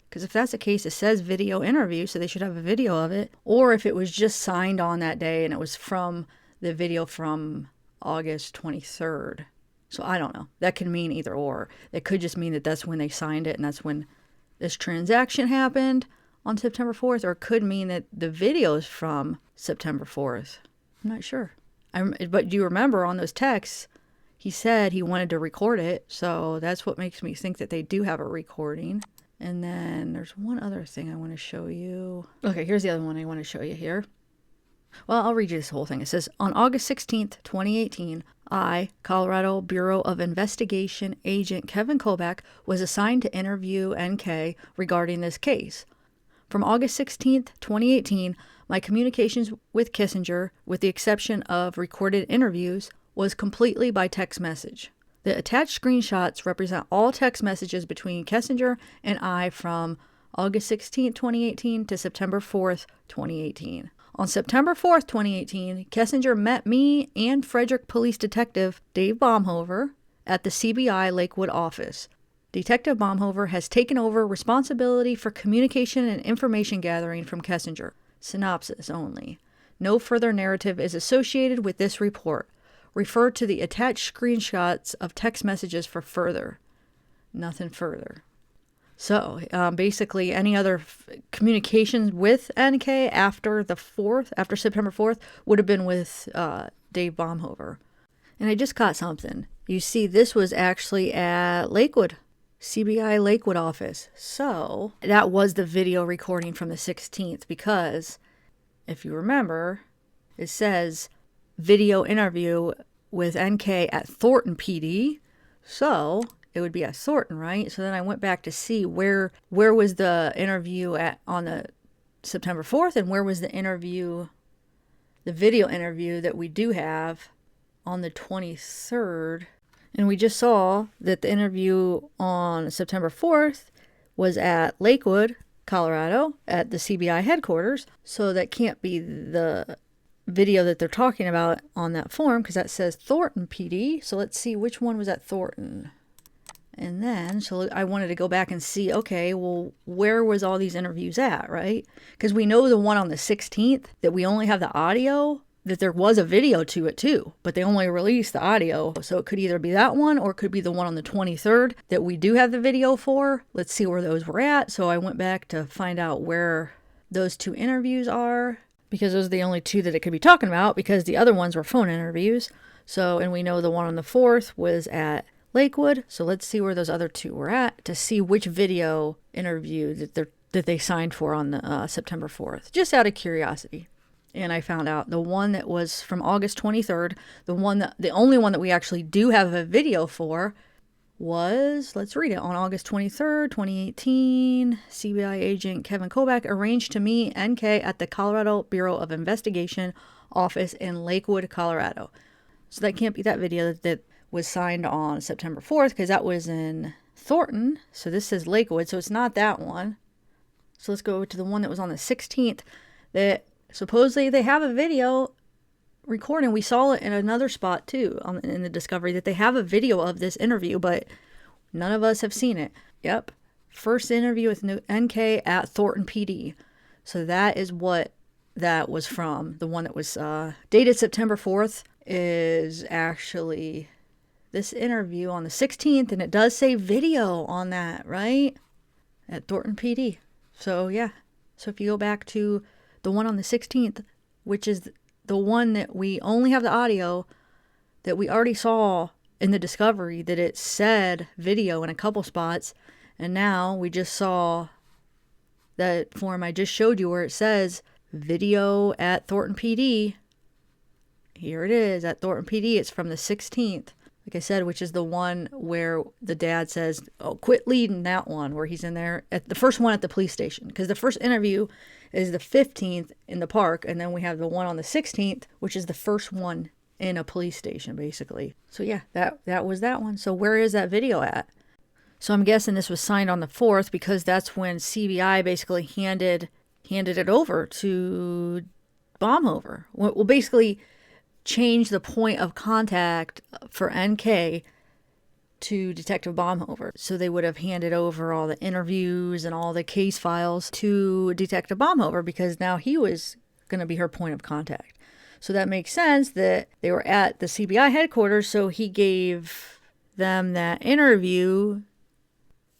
Because if that's the case, it says video interview, so they should have a video of it. Or if it was just signed on that day and it was from the video from August 23rd. So I don't know. That can mean either or. It could just mean that that's when they signed it and that's when this transaction happened on September 4th. Or it could mean that the video is from September 4th. I'm not sure. But do you remember on those texts, he said he wanted to record it. So that's what makes me think that they do have a recording. And then there's one other thing I want to show you. Okay, here's the other one I want to show you here. Well, I'll read you this whole thing. It says, on August 16th, 2018, I, Colorado Bureau of Investigation Agent Kevin Koback, was assigned to interview NK regarding this case. From August 16th, 2018, my communications with Kissinger, with the exception of recorded interviews, was completely by text message. The attached screenshots represent all text messages between Kissinger and I from August 16, 2018 to September 4th, 2018. On September 4th, 2018, Kissinger met me and Frederick Police Detective Dave Baumhover at the CBI Lakewood office. Detective Baumhover has taken over responsibility for communication and information gathering from Kissinger. Synopsis only. No further narrative is associated with this report. Refer to the attached screenshots of text messages for further. Nothing further. So, basically, any other communications with NK after September 4th, would have been with Dave Baumhover. And I just caught something. You see, this was actually at Lakewood, CBI Lakewood office. So, that was the video recording from the 16th, because, if you remember, it says video interview with NK at Thornton PD. So it would be at Thornton, right? So then I went back to see where was the interview on the September 4th, and where was the video interview that we do have on the 23rd. And we just saw that the interview on September 4th was at Lakewood, Colorado, at the CBI headquarters. So that can't be the video that they're talking about on that form, because that says Thornton PD. So let's see which one was at Thornton. And then, so I wanted to go back and see, okay, well, where was all these interviews at, right? Because we know the one on the 16th, that we only have the audio, that there was a video to it too, but they only released the audio. So it could either be that one, or it could be the one on the 23rd that we do have the video for. Let's see where those were at. So I went back to find out where those two interviews are, because those are the only two that it could be talking about, because the other ones were phone interviews. So, and we know the one on the 4th was at Lakewood. So let's see where those other two were at to see which video interview that they signed for on the September 4th, just out of curiosity. And I found out the one that was from August 23rd, the only one that we actually do have a video for was, let's read it, on August 23rd, 2018, CBI agent Kevin Koback arranged to meet NK at the Colorado Bureau of Investigation office in Lakewood, Colorado. So that can't be that video that was signed on September 4th, because that was in Thornton. So this says Lakewood, so it's not that one. So let's go to the one that was on the 16th that supposedly they have a video recording. We saw it in another spot too in the discovery that they have a video of this interview, but none of us have seen it. Yep. First interview with NK at Thornton PD. So that is what that was from. The one that was dated September 4th is actually this interview on the 16th, and it does say video on that, right? At Thornton PD. So yeah. So if you go back to the one on the 16th, which is the one that we only have the audio, that we already saw in the discovery that it said video in a couple spots, and now we just saw that form I just showed you where it says video at Thornton PD. Here it is at Thornton PD. It's from the 16th. Like I said, which is the one where the dad says, oh, quit leading that one, where he's in there at the first one at the police station. Because the first interview is the 15th in the park. And then we have the one on the 16th, which is the first one in a police station, basically. So yeah, that was that one. So where is that video at? So I'm guessing this was signed on the 4th because that's when CBI basically handed it over to Baumhover. Well, basically change the point of contact for NK to Detective Baumhover. So they would have handed over all the interviews and all the case files to Detective Baumhover because now he was going to be her point of contact. So that makes sense that they were at the CBI headquarters, so he gave them that interview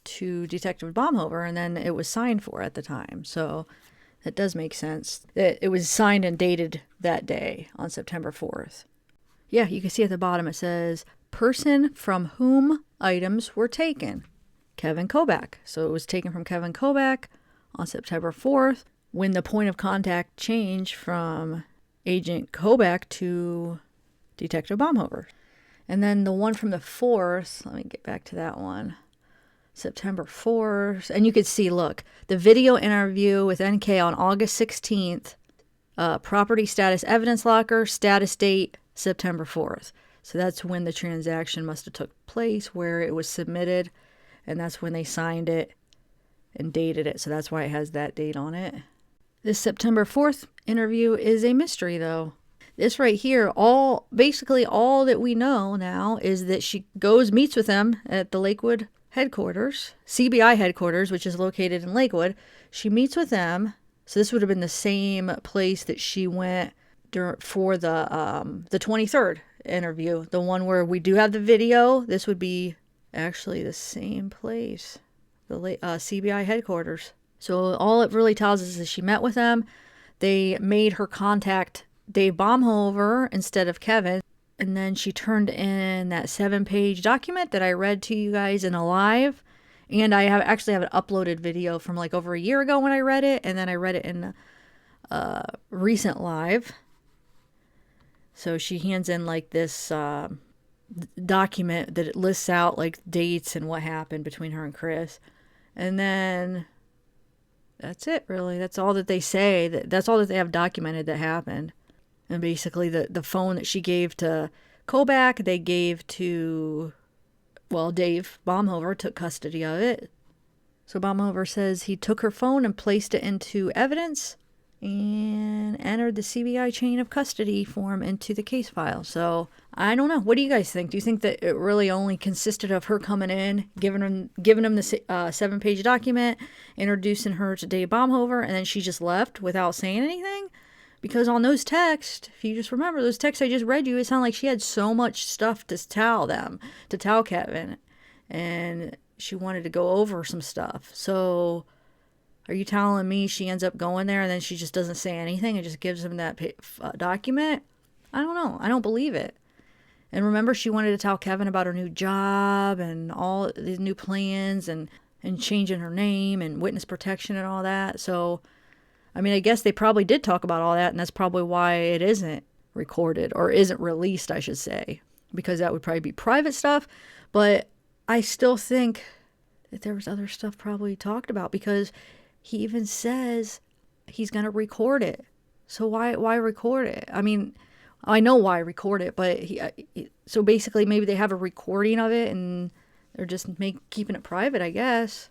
to Detective Baumhover, and then it was signed for at the time. So that does make sense that it was signed and dated that day on September 4th. Yeah, you can see at the bottom it says, person from whom items were taken, Kevin Koback. So it was taken from Kevin Koback on September 4th when the point of contact changed from Agent Koback to Detective Baumhover. And then the one from the 4th, let me get back to that one. September 4th. And you could see, look, the video interview with NK on August 16th, property status evidence locker, status date, September 4th. So that's when the transaction must have took place, where it was submitted, and that's when they signed it and dated it. So that's why it has that date on it. This September 4th interview is a mystery, though. This right here, basically all that we know now is that she meets with them at the Lakewood headquarters, CBI headquarters, which is located in Lakewood. She meets with them. So this would have been the same place that she went for the 23rd interview, the one where we do have the video. This would be actually the same place, the CBI headquarters. So all it really tells us is that she met with them. They made her contact Dave Baumhover instead of Kevin. And then she turned in that 7-page document that I read to you guys in a live. And I actually have an uploaded video from like over a year ago when I read it. And then I read it in a recent live. So she hands in like this document that it lists out like dates and what happened between her and Chris. And then that's it, really. That's all that they say. That's all that they have documented that happened. And basically the phone that she gave to Koback, they gave to, well, Dave Baumhover took custody of it. So Baumhover says he took her phone and placed it into evidence and entered the CBI chain of custody form into the case file. So I don't know. What do you guys think? Do you think that it really only consisted of her coming in, giving him the 7-page document, introducing her to Dave Baumhover, and then she just left without saying anything? Because on those texts, if you just remember those texts I just read you, it sounded like she had so much stuff to tell Kevin. And she wanted to go over some stuff. So are you telling me she ends up going there and then she just doesn't say anything and just gives him that document? I don't know. I don't believe it. And remember, she wanted to tell Kevin about her new job and all these new plans and changing her name and witness protection and all that. So I mean, I guess they probably did talk about all that, and that's probably why it isn't recorded, or isn't released, I should say, because that would probably be private stuff. But I still think that there was other stuff probably talked about, because he even says he's going to record it. So why record it? I mean, I know why record it, but so basically maybe they have a recording of it, and they're just keeping it private, I guess.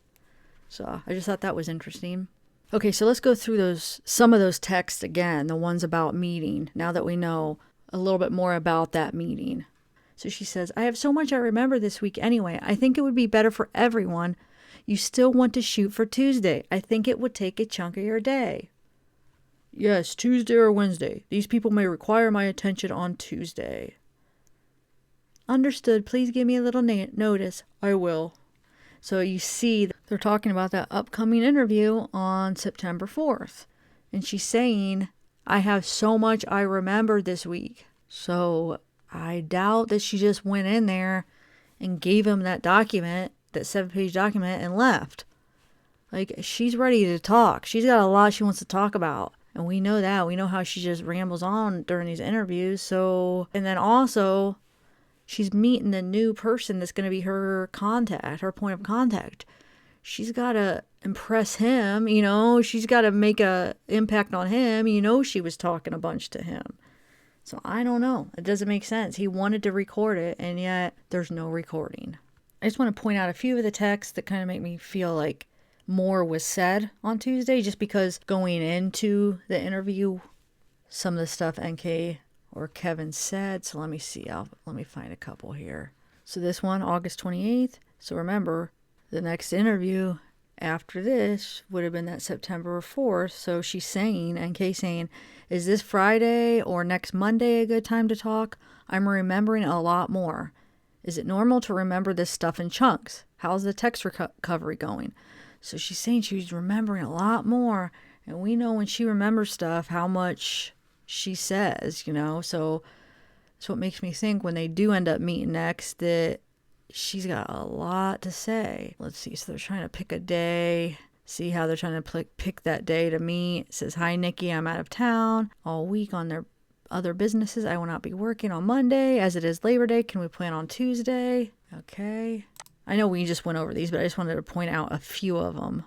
So I just thought that was interesting. Okay, so let's go through some of those texts again, the ones about meeting, now that we know a little bit more about that meeting. So she says, I have so much I remember this week anyway. I think it would be better for everyone. You still want to shoot for Tuesday. I think it would take a chunk of your day. Yes, Tuesday or Wednesday. These people may require my attention on Tuesday. Understood. Please give me a little notice. I will. So you see, they're talking about that upcoming interview on September 4th. And she's saying, I have so much I remember this week. So I doubt that she just went in there and gave him that document, that 7-page document, and left. Like, she's ready to talk. She's got a lot she wants to talk about. And we know that. We know how she just rambles on during these interviews. So, and then also, she's meeting the new person that's going to be her contact, her point of contact. She's got to impress him, you know. She's got to make a impact on him. You know, she was talking a bunch to him. So I don't know. It doesn't make sense. He wanted to record it, and yet there's no recording. I just want to point out a few of the texts that kind of make me feel like more was said on Tuesday, just because going into the interview, some of the stuff NK or Kevin said. So let me see. Let me find a couple here. So this one, August 28th. So remember, the next interview after this would have been that September 4th. So she's saying, NK saying, is this Friday or next Monday a good time to talk? I'm remembering a lot more. Is it normal to remember this stuff in chunks? How's the text recovery going? So she's saying she's remembering a lot more. And we know when she remembers stuff, how much she says, you know. So that's what makes me think when they do end up meeting next that she's got a lot to say. Let's see. So they're trying to pick a day. See how they're trying to pick that day to meet. It says, hi, Nikki. I'm out of town all week on their other businesses. I will not be working on Monday as it is Labor Day. Can we plan on Tuesday? Okay. I know we just went over these, but I just wanted to point out a few of them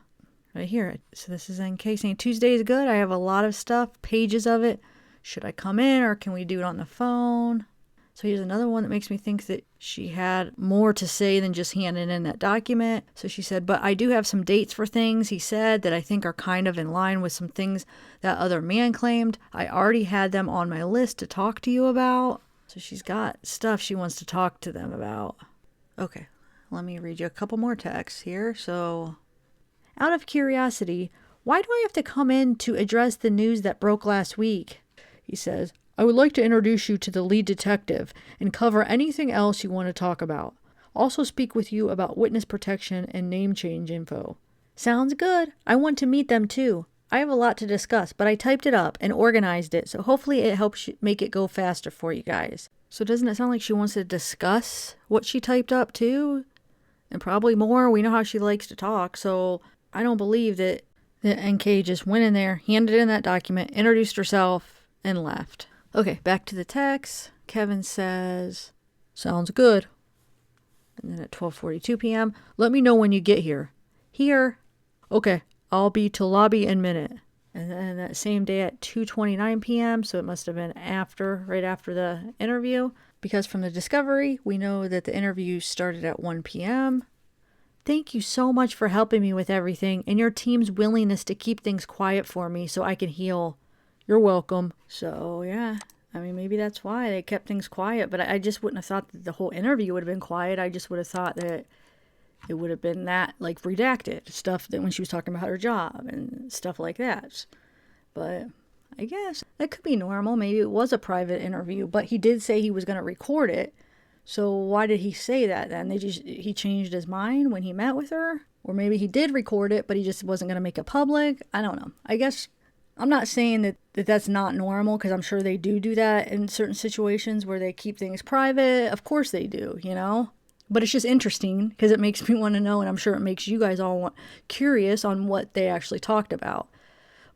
right here. So this is NK saying Tuesday is good. I have a lot of stuff, pages of it. Should I come in or can we do it on the phone? So here's another one that makes me think that she had more to say than just handing in that document. So she said, but I do have some dates for things he said that I think are kind of in line with some things that other man claimed. I already had them on my list to talk to you about. So she's got stuff she wants to talk to them about. Okay, let me read you a couple more texts here. So, out of curiosity, why do I have to come in to address the news that broke last week? He says, I would like to introduce you to the lead detective and cover anything else you want to talk about. Also speak with you about witness protection and name change info. Sounds good. I want to meet them too. I have a lot to discuss, but I typed it up and organized it, so hopefully it helps make it go faster for you guys. So doesn't it sound like she wants to discuss what she typed up too? And probably more. We know how she likes to talk, so I don't believe that NK just went in there, handed in that document, introduced herself, and left. Okay, back to the text. Kevin says, sounds good. And then at 12:42 p.m., let me know when you get here. Here. Okay, I'll be to lobby in minute. And then that same day at 2:29 p.m., so it must have been right after the interview, because from the discovery, we know that the interview started at 1 p.m. Thank you so much for helping me with everything and your team's willingness to keep things quiet for me so I can heal. You're welcome. So, yeah. I mean, maybe that's why they kept things quiet. But I just wouldn't have thought that the whole interview would have been quiet. I just would have thought that it would have been that, like, redacted stuff that when she was talking about her job and stuff like that. But I guess that could be normal. Maybe it was a private interview. But he did say he was going to record it. So why did he say that then? He changed his mind when he met with her? Or maybe he did record it, but he just wasn't going to make it public? I don't know. I guess I'm not saying that that's not normal, because I'm sure they do that in certain situations where they keep things private. Of course they do, you know? But it's just interesting because it makes me want to know, and I'm sure it makes you guys all curious on what they actually talked about.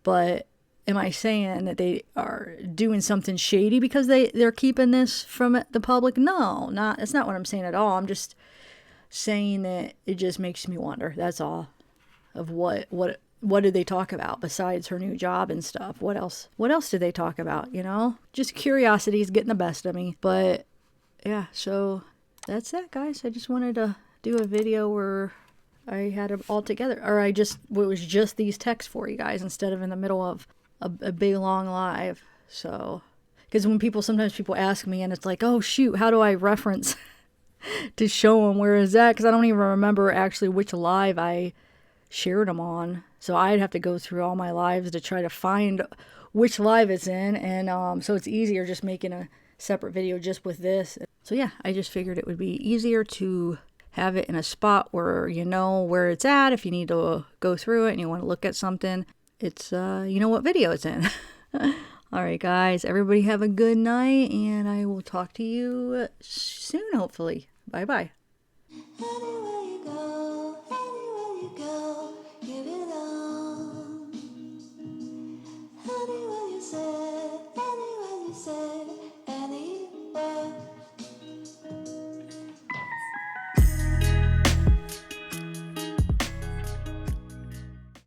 But am I saying that they are doing something shady because they're keeping this from the public? No, that's not what I'm saying at all. I'm just saying that it just makes me wonder. That's all. Of what did they talk about besides her new job and stuff? What else did they talk about, you know? Just curiosity is getting the best of me. But yeah, so that's that, guys. I just wanted to do a video where I had it all together, or it was just these texts for you guys instead of in the middle of a big long live. So, because sometimes people ask me, and it's like, oh shoot, how do I reference to show them where is that? Because I don't even remember actually which live I shared them on. So I'd have to go through all my lives to try to find which live it's in, and so it's easier just making a separate video just with this. So yeah, I just figured it would be easier to have it in a spot where you know where it's at. If you need to go through it and you want to look at something, it's you know what video it's in. All right, guys, everybody have a good night, and I will talk to you soon, hopefully. Bye bye.